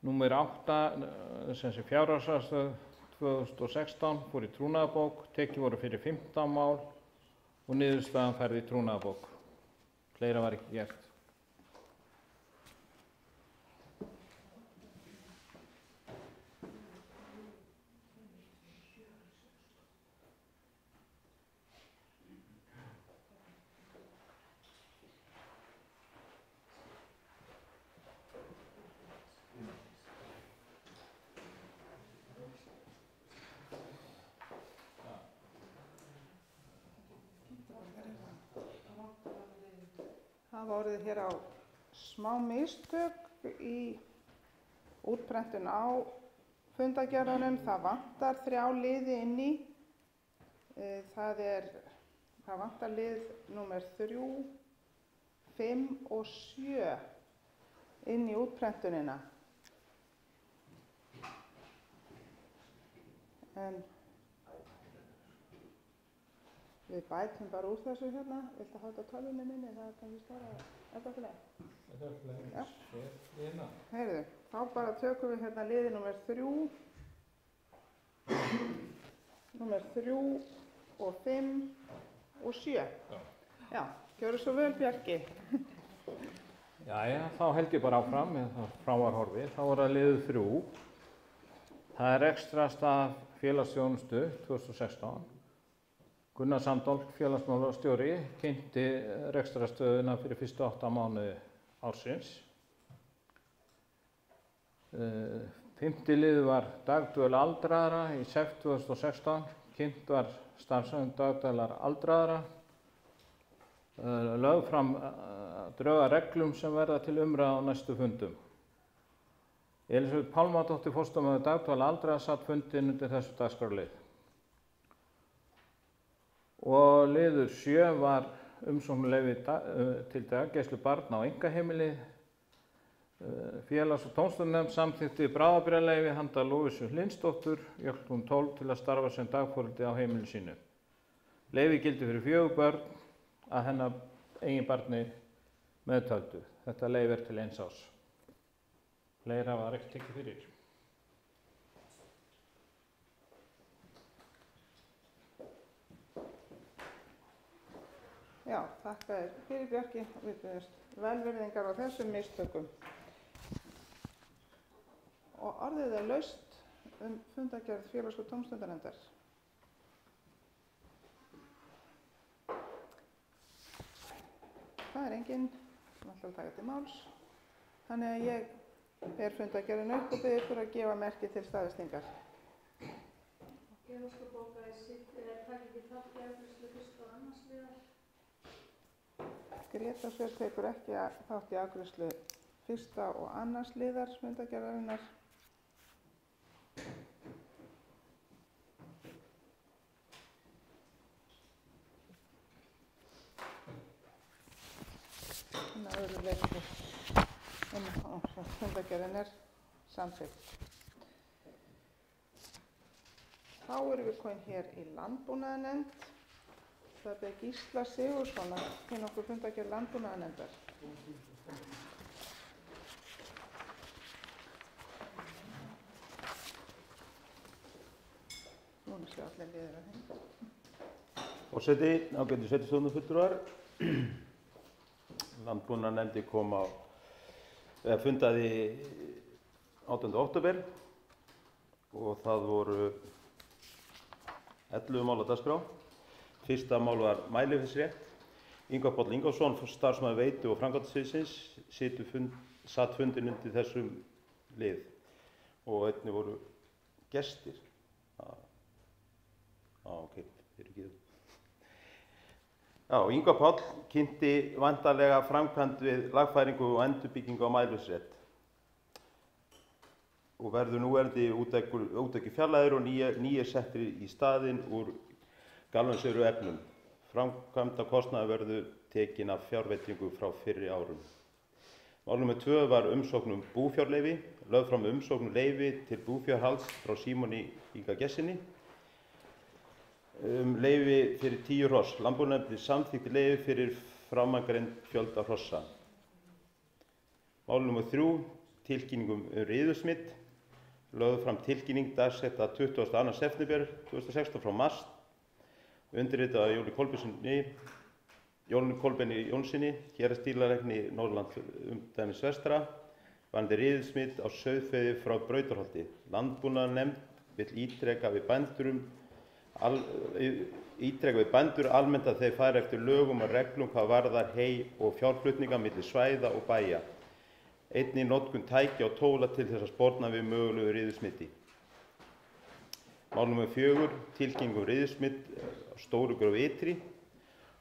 Númer 8, sem sé fjárhagsaðstoð 2016, fór í trúnaðarbók, tekin voru fyrir 15 mál og niðurstaðan færð í trúnaðarbók. Fleira var ekki gert. Það var orðið hér á smá mistök í útprentun á fundargerðunum. Það vantar 3 liði inn í. Það vantar lið númer 3, 5 og 7 inn í útprentunina. En við bætum bara úr þessu hérna. Viltu hafa þetta á tölvunni minni? Það er kannski stara. Er þetta leið? Þetta er leið. Já. Heyrðu, þá bara tökum við hérna liði númer 3, númer 3 og 5 og 7. Já, gjörðu svo vel, Bjarki. Jæja, þá held ég bara áfram með það frá var horfið. Þá var það liður 3. Það er rekstrarstað félagsþjónustu 2016. Gunnar Sandholt, félagsmálastjóri, kynnti rekstrarstöðuna fyrir fyrstu 8 mánuði ársins. 5. liður var dagdvöl aldraðra í SEF 2016. Kynnt var starfsemi dagdvalar aldraðra. Lögð fram drög að reglum sem verða til umræðu á næstu fundum. Elísabet Pálmadóttir, forstöðumaður dagdvalar aldraðra, sat fundinn undir þessu dagskrárlið. Og liður 7 var umsóknarleyfi til daggæslu barna á einkaheimili. Félags- og tómstundanefnd samþykkti bráðabirgðaleyfi handa Lóvísu Hlynsdóttur, Jöklum 12, til að starfa sem dagforeldri á heimili sínu. Leyfi gildi fyrir 4 börn að hennar eigin barni meðtöldu. Þetta leyfi til 1 árs. Fleira var ekki tekið fyrir. Já, þakka þér fyrir, Bjarki. Við biðjumst velvirðingar á þessum mistökum. Og orðið er laust fundargerð félags- og tómstundanefndar. Það er enginn sem ætlar að taka til máls. Þannig að ég ber fundargerðin upp og biður ykkur að gefa merki til staðfestingar. Félagsskapabóka taki ekki þátt í afgreiðslu 1. og 2. liðar. Gréta Svör tekur ekki þátt í afgreiðslu 1. og 2. liðar fundargerðarinnar. Þannig að öðru leyti fundargerðin er samþykkt. Þá erum við komin hér í landbúnaðarnefnd. Það er Gísla Sigurðsson að kynna okkur fundargerð landbúnaðarnefndar. Núna séu allir liðir að henni. Forseti, ágætu sveitarstjórnarfulltrúar. Landbúnaðarnefndin fundaði 8. október og það voru 11 mál á dagskrá. Fyrsta mál var mælifisrétt. Ingvar Páll Ingvarsson, starfsmaður veitu- og framkvæmdasviðsins, satt fundinn undir þessum lið og einnig voru gestir. Ok, fyrirgefðu. Já, Ingvar Páll kynnti væntanlega framkvæmd við lagfæringu og endurbyggingu á mælifisrétt og verður núverandi úttekki fjarlægður og nýir settir í staðinn úr galvansöru efnum. Framkvæmdakostnaður verður tekin af fjárveitingu frá fyrri árum. Mál nr. 2 var umsókn búfjárleyfi. Lögð fram umsókn leyfi til búfjárhalds frá Símoni Inga Gestssyni. Leyfi fyrir 10 hross. Landbúnaðarnefndin samþykkti leyfi fyrir framangreind fjölda hrossa. Mál nr. 3, tilkynning riðusmit. Lögð fram tilkynning dagsetta 22. september 2016 frá MAST. Undirritað af Jóni Kolbeini Jónssyni, héraðsdýralækni Norðurlands vestra, varðandi riðusmit á sauðfé frá Brautarholti. Landbúnaðarnefnd vill ítreka við bændur almennt að þeir fari eftir lögum og reglum hvað varðar hey- og fjárflutninga milli svæða og bæja. Einnig notkun tækja og tóla til þess að sporna við mögulegu riðusmiti. Mál nr. 4, tilkynning riðusmit á Stórugröf Ytri.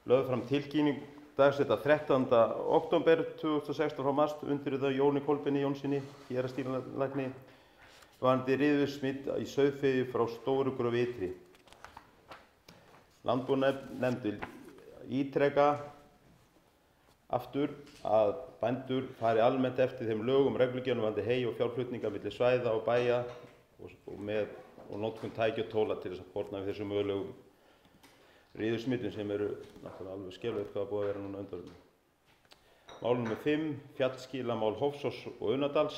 Lögð fram tilkynning dagsetta 13. október 2016 frá MAST, undirritað Jóni Kolbeini Jónssyni, héraðsdýralækni, varðandi riðusmit í sauðfé frá Stórugröf Ytri. Landbúnaðarnefnd vil ítreka aftur að bændur fari almennt eftir þeim lögum og reglugerðum varðandi hey- og fjárflutninga milli svæða og bæja og notkun tækja og tóla til þess að sporna við þessum mögulegum riðusmitum sem eru náttúrulega alveg skelfilegt hvað búið að vera núna undanfarið. Mál nr. 5, fjallskilamál Hofsóss og Unnadals.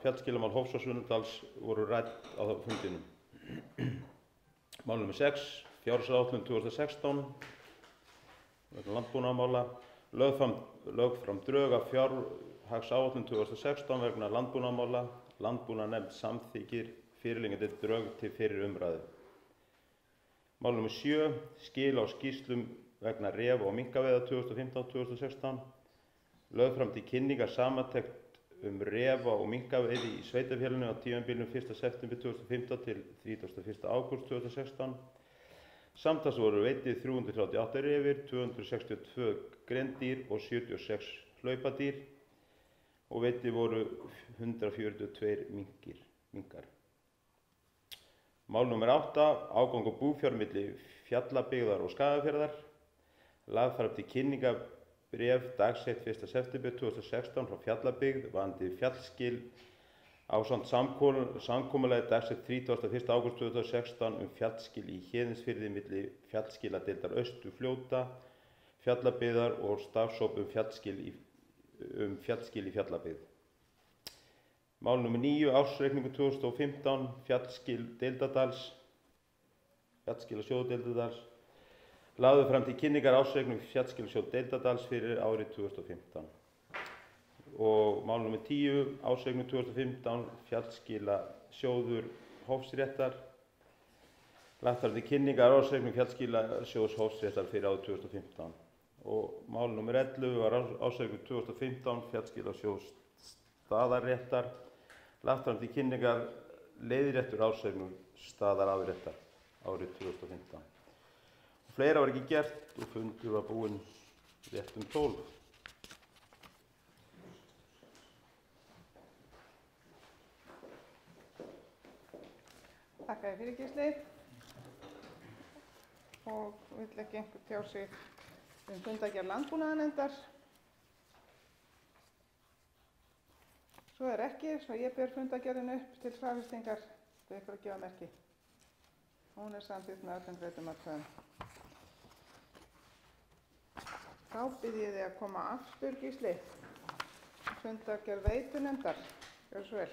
Fjallskilamál Hofsóss og Unnadals voru rædd á fundinum. Mál nr. 6, fjárhagsáætlun 2016 vegna landbúnaðarmála. Lögð fram drög af fjárhagsáætlun 2016 vegna landbúnaðarmála. Landbúnaðarnefnd samþykkir fyrirliggjandi drög til fyrri umræðu. Mál nr. 7, skil á skýrslum vegna refa og minkaveiða 2015-2016. Lögð fram til kynningar samantekt refa og minkaveiði í sveitarfélaginu á tímabilinu 1. september 2015 til 31. ágúst 2016. Samtals voru veiddir 338 refir, 262 grendýr og 76 hlaupadýr og veiddir voru 142 minkar. Mál nr. 8, ágangur búfjár milli Fjallabyggðar og Skagafjarðar. Lagð fram til kynningar bréf dagsett 1. september 2016 frá Fjallabyggð varðandi fjallskil ásamt samkomulagi dagsett 31. ágúst 2016 fjallskil í Héðinsfirði milli fjallskiladeildar Austurfljóta, Fjallabyggðar og starfshóp fjallskil í Fjallabyggð. Mál nr. 9, ársreikningur 2015, fjallskil Deildardals, fjallskilasjóð Deildardals. Lagður fram til kynningar ársreikningur fjallskilasjóð Deildardals fyrir árið 2015. Og mál nr. 10, ársreikningur 2015, fjallskilasjóður Hófsréttar. Lagt fram til kynningar ársreikningur fjallskilasjóðs Hófsréttar fyrir árið 2015. Og mál nr. 11 var ársreikningur 2015, fjallskilasjóðs Staðarréttar. Lagt fram til kynningar leiðréttur ársreikningur Staðarafréttar árið 2015. Fleira var ekki gert og fundur var búinn rétt 12. Þakka þér fyrir, Gísli. Og vill ekki einhver tjá sig fundargerð landbúnaðarnefndar? Svo er ekki, svo ég ber fundargerðina upp til staðfestingar. Það ykkur að gefa merki. Hún er samþykkt með öllum greiddum atkvæðum. Þá bið ég þig að koma aftur, Gísli. Fundargerð veitunefndar. Gjörðu svo vel.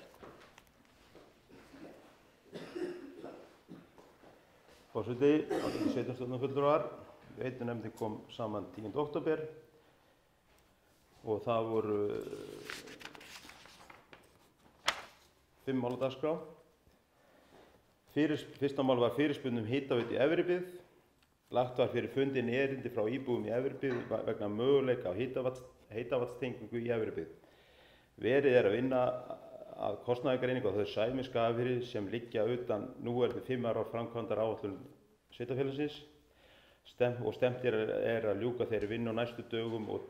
Forseti, Alþingi sveitarstjórnarfulltrúar, veitunefndin kom saman 10. október og það voru 5 mál á dagskrá. Fyrsta mál var fyrirspurn hitaveitu í Efribyggð. Lagt var fyrir fundin erindi frá íbúum í Efribyggð vegna möguleika á heitavatnstengingu í Efribyggð. Verið er að vinna að kostnaðargreiningu á þau svæðum í Skagafirði sem liggja utan núverandi 5 ára framkvæmdaráætlun sveitarfélagsins og stefnt er að ljúka þeirri vinnu á næstu dögum og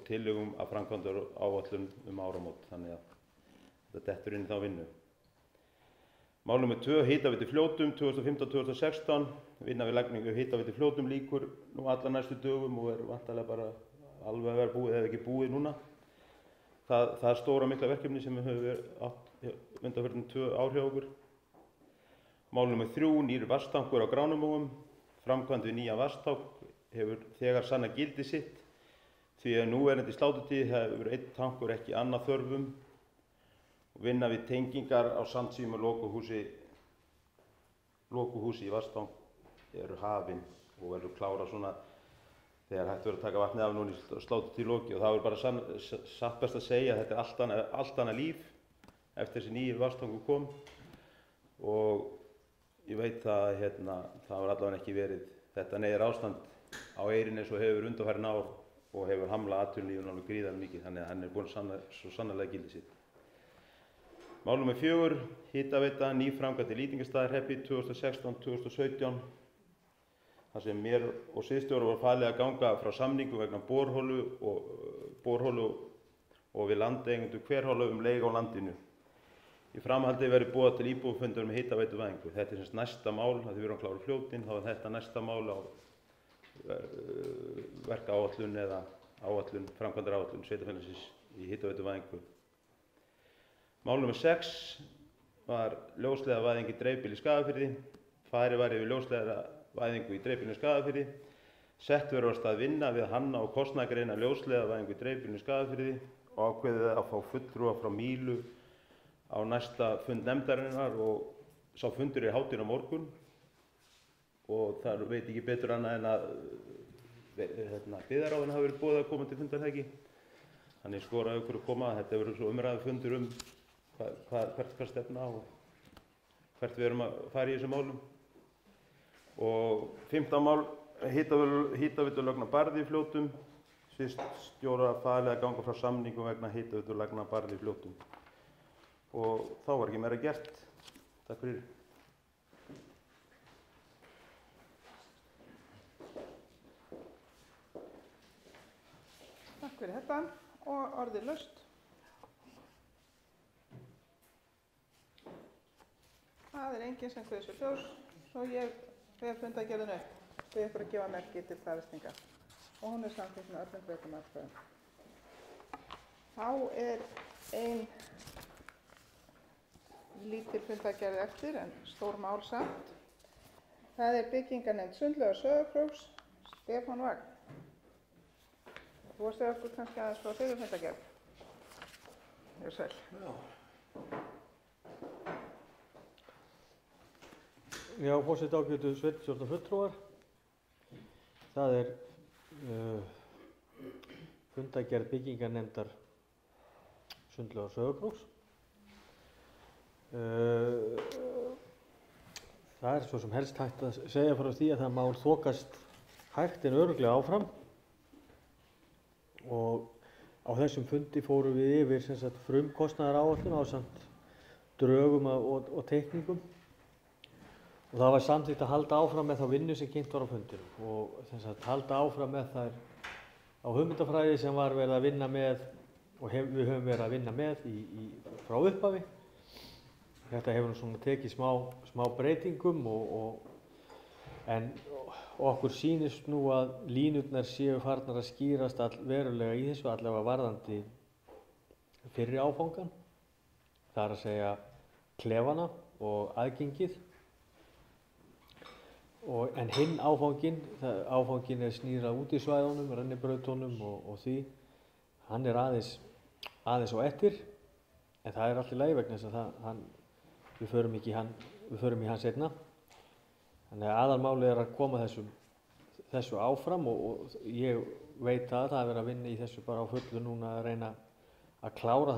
tillögum að framkvæmdaráætlun áramót, þannig að þetta dettur inn í þá vinnu. Mál nr. 2, hitaveitu Fljótum 2015-2016. Vinna við lagningu hitaveitu Fljótum lýkur nú alla næstu dögum og er væntanlega bara alveg að vera búið eða ekki búið núna. Það er stóra mikla verkefni sem við höfum átt undanfarna 2 ár hjá okkur. Mál nr. 3, nýr vatnstankur á Gránumóum. Framkvæmd við nýjan vatnstank hefur þegar sannað gildi sitt því að núverandi sláturtíð hefur einn tankur ekki annað þörfum. Vinna við tengingar á Sandsíum og lokuhúsi í vatnstank eru hafin og verður klára svona þegar hægt verður að taka vatnið af núna í sláturtíð loki og það er bara satt best að segja að þetta er allt annað líf eftir þessi nýju vatnstankur kom og ég veit að það var allavega ekki verið þetta neyðar ástand á eyrinni eins og hefur undanfarin ár og hefur hamlað atvinnulífinu alveg gríðarlega mikið þannig að hann er búinn svo sannarlega gildi sitt. Mál nr. 4, hitaveita nýframkvæmd í Lýtingastaðahreppi 2016-2017. þar sem mér og sviðsstjóra var falið að ganga frá samningu vegna borholu og við landeigendur Hverhóla leig á landinu. Í framhaldi verður boðað til íbúafundur með hitaveituvæðingu. Þetta er næsta mál, þegar við erum að klára Fljótin, þá er þetta næsta mál á verkáætlun eða framkvæmdaráætlun sveitarfélagsins í hitaveituvæðingu. Mál nr. 6 var ljósleiðarvæðing í dreifbýli í Skagafirði. Farið var yfir ljósleiðarvæðingu í dreifbýli í Skagafirði. Sett verður af stað vinna við að hanna og kostnaðargreina ljósleiðarvæðingu í dreifbýli í Skagafirði og ákveðið að fá fulltrúa frá Mílu á næsta fund nefndarinnar og sá fundur er hátinn á morgun og það veit ekki betur annað en að byggðarráðinu hafi verið boðið að koma til fundar það ekki. Þannig skoraði ykkur að koma. Þetta verður svo umræðu fundur hvert stefna og hvert við erum að fara í þessum málum. Og 15 mál, hitaveitulagna Barði í Fljótum. Sviðsstjóra falið að ganga frá samningum vegna hitaveitulagna Barði í Fljótum. Og þá var ekki meira gert. Takk fyrir. Takk fyrir þetta og orðið laust. Það er enginn sem kveður sér hljóðs, svo ég hef fundargerðina upp. Þau ykkur að gefa merki til staðfestingar. Og hún er samþykkt með öllum greiddum atkvæðum. Þá er ein lítil fundargerð eftir en stór mál samt. Það er byggingarnefnd Sundlaugar Sauðárkróks, Stefán Vagn. Þú varst eða okkur kannski aðeins frá þeirra fundargerð. Ég sæl. Já, forseti ágætu sveitarstjórnar fulltrúar. Það er fundargerð byggingarnefndar Sundlaugar Sauðárkróks. Það er svo sem helst hægt að segja frá því að það mál þokast hægt en örugglega áfram. Og á þessum fundi fórum við yfir sem sagt frumkostnaðaráætlun ásamt drögum og teikningum. Og það var samþykkt að halda áfram með þá vinnu sem kynnt var á fundinum og sem sagt halda áfram með þær á hugmyndafræði sem var verið að vinna með og við höfum verið að vinna með frá upphafi. Þetta hefur nú svona tekið smá breytingum en okkur sýnist nú að línurnar séu farnar að skýrast verulega í þessu, allavega varðandi fyrri áfangan. Það er að segja klefana og aðgengið. En hinn áfanginn er snýra út í svæðunum, rennibrautunum og því. Hann er aðeins á eftir, en það er allt í lagi vegna þess að við förum í hann seinna. Þannig að aðalmálið er að koma þessu áfram og ég veit að það er verið að vinna í þessu bara á fullu núna að reyna að klára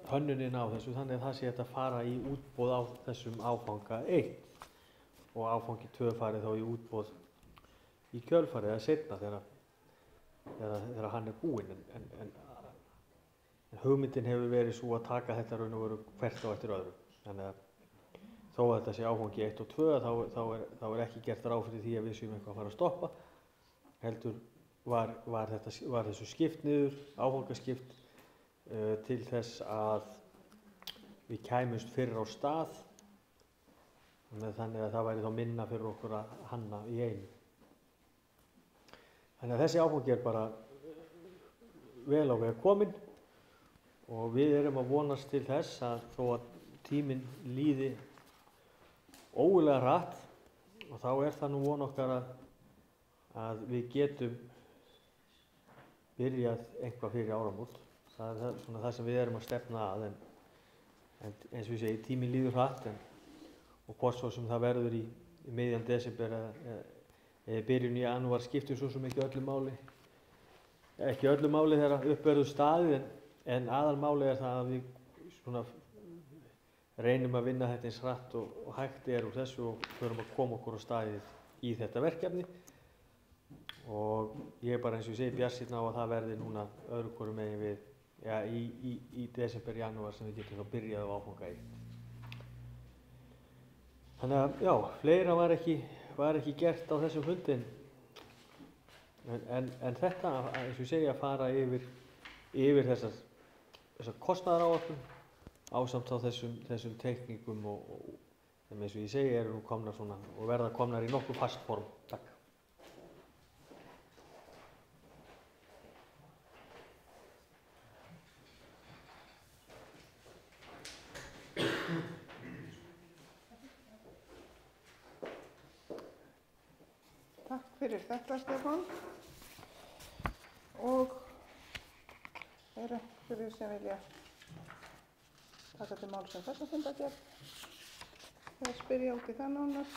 hönnunin á þessu þannig að það sé hægt að fara í útboð á þessum áfanga 1 og áfangi 2 farið þá í útboð í kjölfarið eða seinna þegar hann er búinn en hugmyndin hefur verið svo að taka þetta raun og veru hvert á eftir öðru. Þannig að þó að þetta sé áfangi 1 og 2 þá er ekki gert ráð fyrir því að við séum eitthvað að fara að stoppa. Heldur var þessu skipt niður, áfangaskipt til þess að við kæmumst fyrr á stað. Þannig að það væri þá minna fyrir okkur að hanna í einu. Þannig að þessi áfangi er bara vel á veg kominn og við erum að vonast til þess að þó að tíminn líði ógurlega hratt og þá er það nú von okkar að við getum byrjað eitthvað fyrir áramót. Það er svona það sem við erum að stefna að en eins og ég segi, tíminn líður hratt og hvort svo sem það verður í miðjan desember eða byrjun í janúar skiptir svo sem ekki öllu máli. Ekki öllu máli þegar upp verður staðið en aðalmálið er það að við svona reynum að vinna þetta eins hratt og hægt er úr þessu og förum að koma okkur á staðið í þetta verkefni. Og ég er bara eins og ég segi bjartsýnn á að það verði núna öðru hvoru megin við í desember, janúar sem við getum þá byrjað á áfanga 1. Þannig að já, fleira var ekki gert á þessum fundin en þetta, eins og ég segi, að fara yfir þessar kostnaðaráætlun ásamt á þessum teikningum og eins og ég segi eru nú komnar svona og verða komnar í nokkuð fast form. Takk. Takk fyrir þetta, Stefán. Og er einhverjir sem vilja taka til máls um þessa fundargerð? Það spyrja út í það nánar.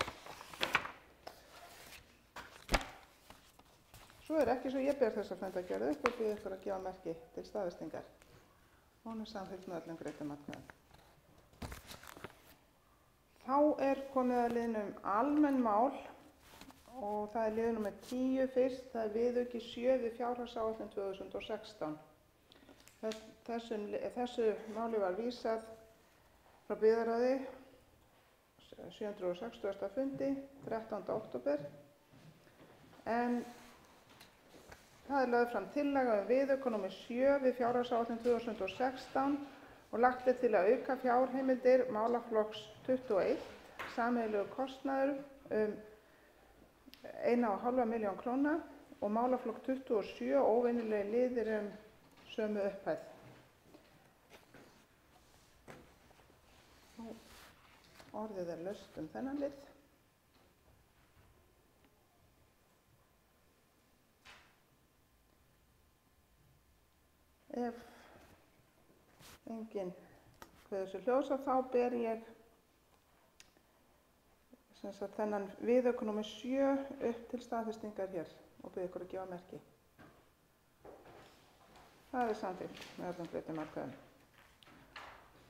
Svo er ekki svo ég ber þessa fundargerð upp og bið ykkur að gefa merki til staðfestingar. Hún er samþykkt með öllum greiddum atkvæðum. Þá er komið að liðnum almenn mál og það er liður númer 10 fyrst, það er viðauki 7 við fjárhagsáætlun 2016. Þessu máli var vísað frá byggðarráði 760. fundi 13. október en það er lögð fram tillaga viðauka númer 7 við fjárhagsáætlun 2016 og lagt er til að auka fjárheimildir málaflokks 21, sameiginlegur kostnaður 1,5 milljón króna og málaflokk 27 óvenjulegi liðir sömu upphæð. Orðið er laust þennan lið. Ef enginn kveður sér hljósa þá ber ég þennan viðauka númer 7 upp til staðfestingar hér og bið ykkur að gefa merki. Það er samþykkt með öllum breyttum atkvæðum.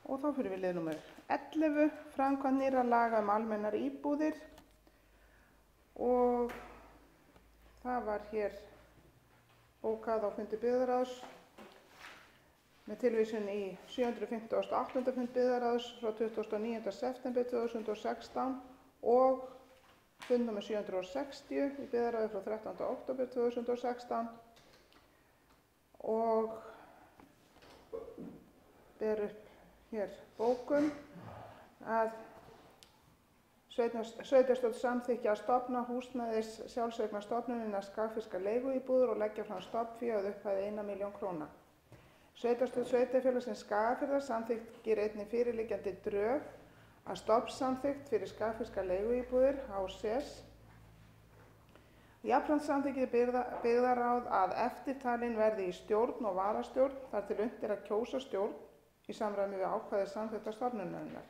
Og þá fyrir við lið númer 11, framkvæmd nýrra laga almennar íbúðir og það var hér bókað á fundi byggðarráðs með tilvísun í 758. fund byggðarráðs frá 29. september 2016 og fund nr. 760 í byggðarráði frá 13. október 2016 og ber upp hér bókun að sveitarstjórn samþykki að stofna húsnæðis sjálfseignarstofnunina Skagfirskar leiguíbúðir og leggja fram stofnfé að upphæð 1 milljón króna. Sveitarstjórn sveitarfélagsins Skagafjarðar samþykkir einnig fyrirliggjandi drög að stofnsamþykkt fyrir Skagfirskar leiguíbúðir HSS. Jafnframt samþykkir byggðarráð að eftirtalin verði í stjórn og varastjórn þar til unnt er að kjósa stjórn í samræmi við ákvæði samþykktar stofnunarinnar.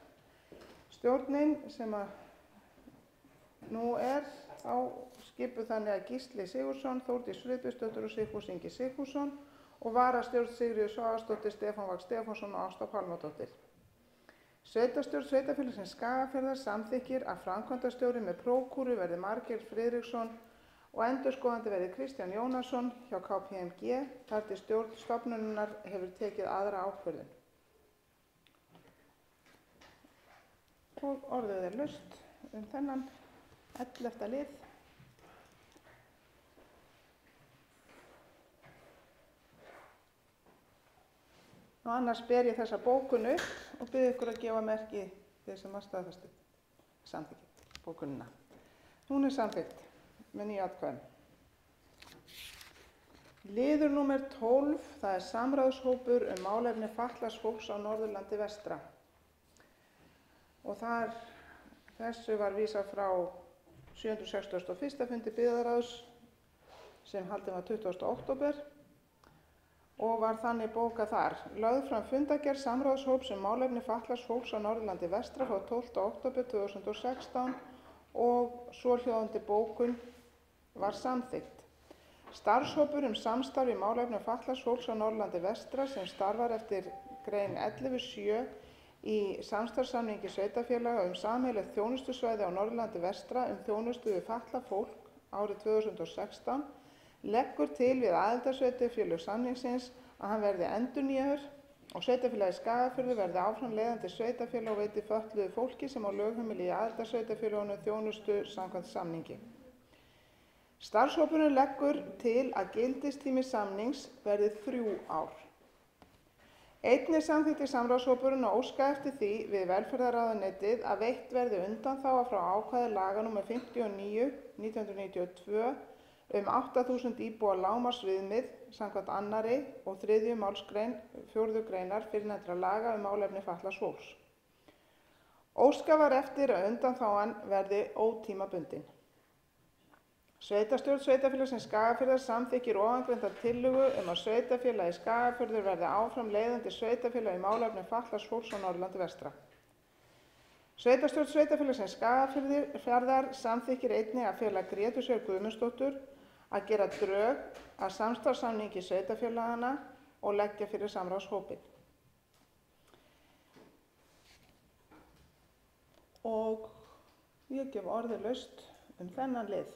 Stjórnin sem nú er þá skipuð þannig að Gísli Sigurðsson, Þórdís Friðbjörnsdóttir og Sigfús Ingi Sigfússon og varastjórn Sigríður Svavarsdóttir, Stefán Vagn Stefánsson og Ásta Pálmadóttir. Sveitarstjórn sveitarfélagsins Skagafjarðar samþykkir að framkvæmdastjóri með prókúru verði Margeir Friðriksson og endurskoðandi verði Kristján Jónasson hjá KPMG þar til stjórn stofnunarinnar hefur tekið aðra ákvörðun. Og orðið er laust þennan 11. lið. Nú annars ber ég þessa bókun upp og bið ykkur að gefa merki þeir sem að staðfestu samþykki bókunina. Hún er samþykkt með 9 atkvæðum. Liður númer 12, það er samráðshópur málefni fatlaðs fólks á Norðurlandi vestra. Og þessu var vísað frá 761. fundi byggðarráðs sem haldinn var 20. október og var þannig bókað þar. Lögð fram fundargerð samráðshóps málefni fatlaðs fólks á Norðurlandi vestra frá 12. október 2016 og svohljóðandi bókun var samþykkt. Starfshópur samstarf í málefnum fatlaðs fólks á Norðurlandi vestra sem starfar eftir grein 11.7 í samstarfssamningi sveitarfélaga sameiginlegt þjónustusvæði á Norðurlandi vestra þjónustu við fatlað fólk árið 2016 leggur til við aðildarsveitarfélög samningsins að hann verði endurnýjaður og sveitarfélagið Skagafjörður verði áfram leiðandi sveitarfélag og veiti fötluðu fólki sem á lögheimili í aðildarsveitarfélögunum þjónustu samkvæmt samningi. Starfshópurinn leggur til að gildistími samnings verði 3 ár. Einnig samþykkti samráðshópurinn að óska eftir því við velferðarráðuneytið að veitt verði undanþága frá ákvæði laga nr. 59/1992 8.000 íbúa lágmarksviðmið samkvæmt 2. og 3. málsgrein 4. greinar fyrrnefndra laga málefni fatlaðs fólks. Óskað var eftir að undanþágan verði ótímabundin. Sveitarstjórn sveitarfélagsins Skagafjarðar samþykkir ofangreinda tillögu að sveitarfélagið Skagafjörður verði áfram leiðandi sveitarfélag í málefnum fatlaðs fólks á Norðurlandi vestra. Sveitarstjórn sveitarfélagsins Skagafjarðar samþykkir einnig að fela Grétu Sjöfn Guðmundsdóttur að gera drög að samstarfssamningi sveitarfélaganna og leggja fyrir samráðshópinn. og ég gef orðið laust þennan lið.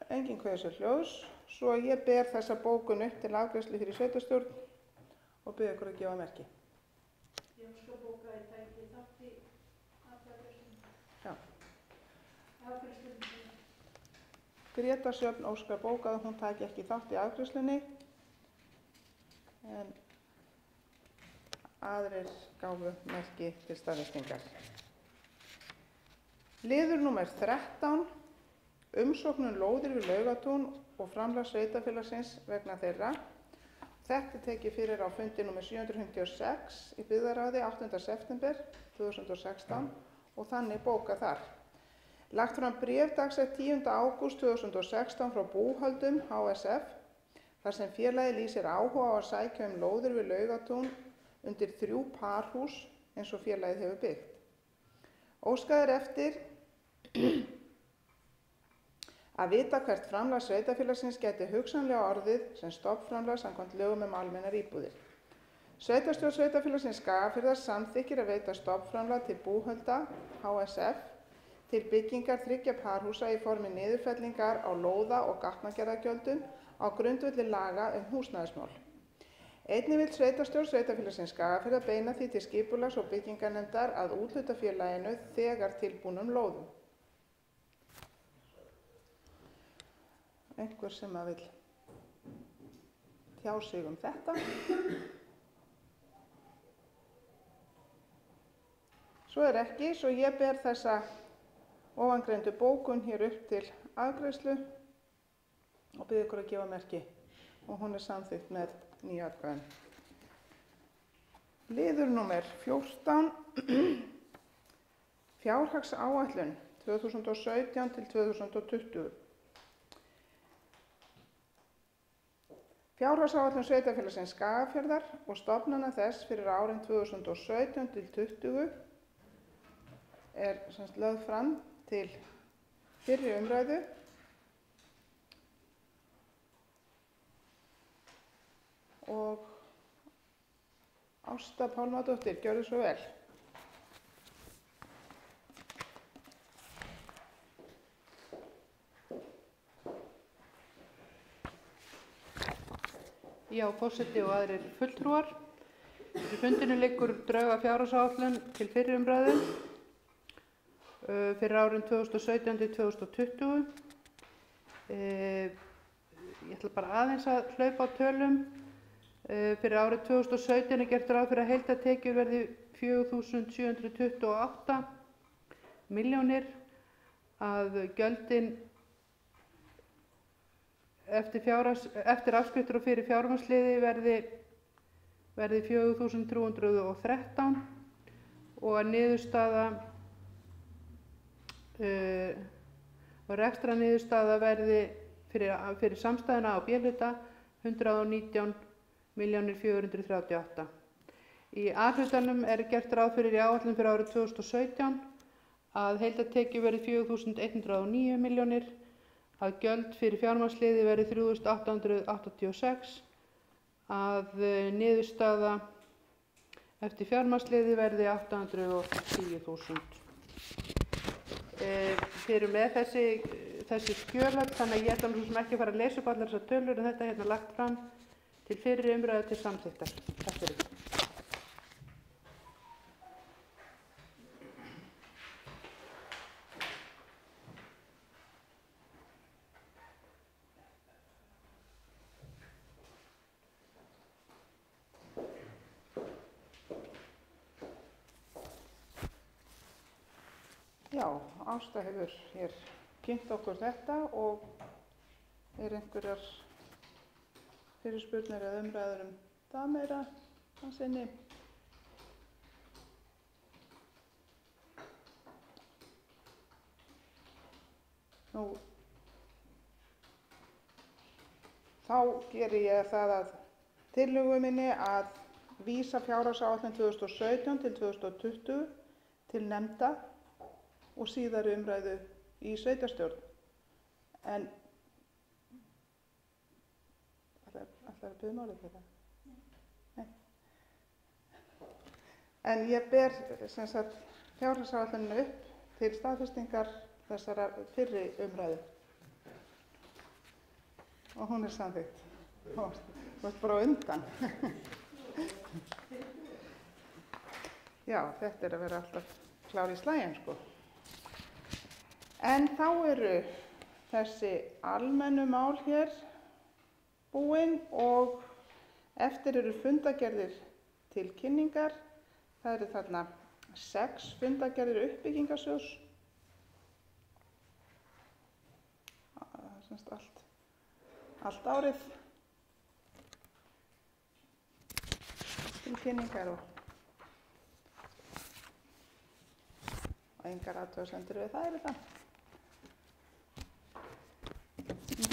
Enginn kveður sér hljóðs, svo ég ber þessa bókun upp til afgreiðslu fyrir sveitarstjórn og bið ykkur að gefa merki. Ég óska bóka í tæki þátt í atkvæðagreiðslunni. Já. Afgreiðslunni. Gréta Sjöfn óskar bóka að hún taki ekki þátt í afgreiðslunni, en aðrir gáfu merki til staðfestingar. Liður númer 13. Umsóknum lóðir við Laugatún og framlag sveitarfélagsins vegna þeirra. Þetta er tekið fyrir á fundi númer 756 í byggðarráði 8. september 2016 og þannig bókað þar. Lagt fram bréf dagsett 10. ágúst 2016 frá Búhöldum HSF þar sem félagið lýsir áhuga á að sækja lóðir við Laugatún undir 3 parhús eins og félagið hefur byggt. Óskað er eftir að vita hvert framlag sveitarfélagsins gæti hugsanlega orðið sem stofnframlag samkvæmt lögum almennar íbúðir. Sveitarstjórn sveitarfélagsins Skagafjarðar samþykkir að veita stofnframlag til Búhölda HSF til byggingar 3 parhúsa í formi niðurfellingar á lóða- og gatnagerðargjöldum á grundvelli laga húsnæðismál. Einnig vill sveitarstjórn sveitarfélagsins Skagafjarðar beina því til skipulags- og byggingarnefndar að úthluta félaginu þegar tilbúnum lóðum. Einhver sem að vill tjá sig þetta. Svo er ekki, svo ég ber þessa ofangreindu bókun hér upp til afgreiðslu og bið ykkur að gefa merki og hún er samþykkt með 9 atkvæðum. Liður númer 14. Fjárhagsáætlun 2017 til 2020. Fjárhagsáætlun sveitarfélagsins Skagafjarðar og stofnana þess fyrir árin 2017 til 2020 er lögð fram til fyrri umræðu. Og Ásta Pálmadóttir, gjörðu svo vel. Já, forseti og aðrir fulltrúar. Í fundinu liggur drög að fjárhagsáætlun til fyrri umræðu fyrir árin 2017 til 2020. Ég ætla bara aðeins að hlaupa á tölum. Fyrir árið 2017 er gert ráð fyrir að heildartekjur verði 4.728 milljónir, að gjöldin eftir afskriftir og fyrir fjármagnsliði verði 4.313 og að niðurstaða og rekstrarniðurstaða verði fyrir samstæðuna á B-hluta 119.438. Í A-hlutanum er gert ráð fyrir í áætlun fyrir árið 2017 að heildartekjur verði 4.109 milljónir, að gjöld fyrir fjármagnsliði verði 3.886, að niðurstaða eftir fjármagnsliði verði 810.000. Þið eru með þessi skjöl, þannig að ég ætla sem ekki að fara að lesa upp allar þessar tölur en þetta er hérna lagt fram til fyrri umræðu til samþykktar. Takk fyrir. Já, Ásta hefur hér kynnt okkur þetta og er einhverjar fyrirspurnir eða umræður það meira að sinni. Nú, þá geri ég það að tillögu minni að vísa fjárhagsáætlun 2017 til 2020 til nefnda og síðari umræðu í sveitarstjórn. En ætlar að biðja málið þetta? En ég ber sem sagt fjárhagsáætlunina upp til staðfestingar þessara fyrri umræðu. Og hún er samþykkt. Þú varst bara á undan. Já, þetta er að vera alltaf klár í slaginn, sko. En þá eru þessi almennu mál hér búin og eftir eru fundagerðir til kynningar. Það eru þarna 6 fundagerðir uppbyggingarsjóðs. Semst allt árið til kynningar og engar athugasemdir við það eru það.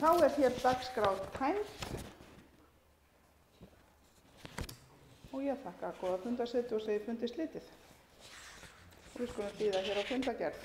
Þá er hér dagskrá tæmd og ég þakka góða fundarsetu og segi fundi slitið. Og við skulum bíða hér á fundagerð.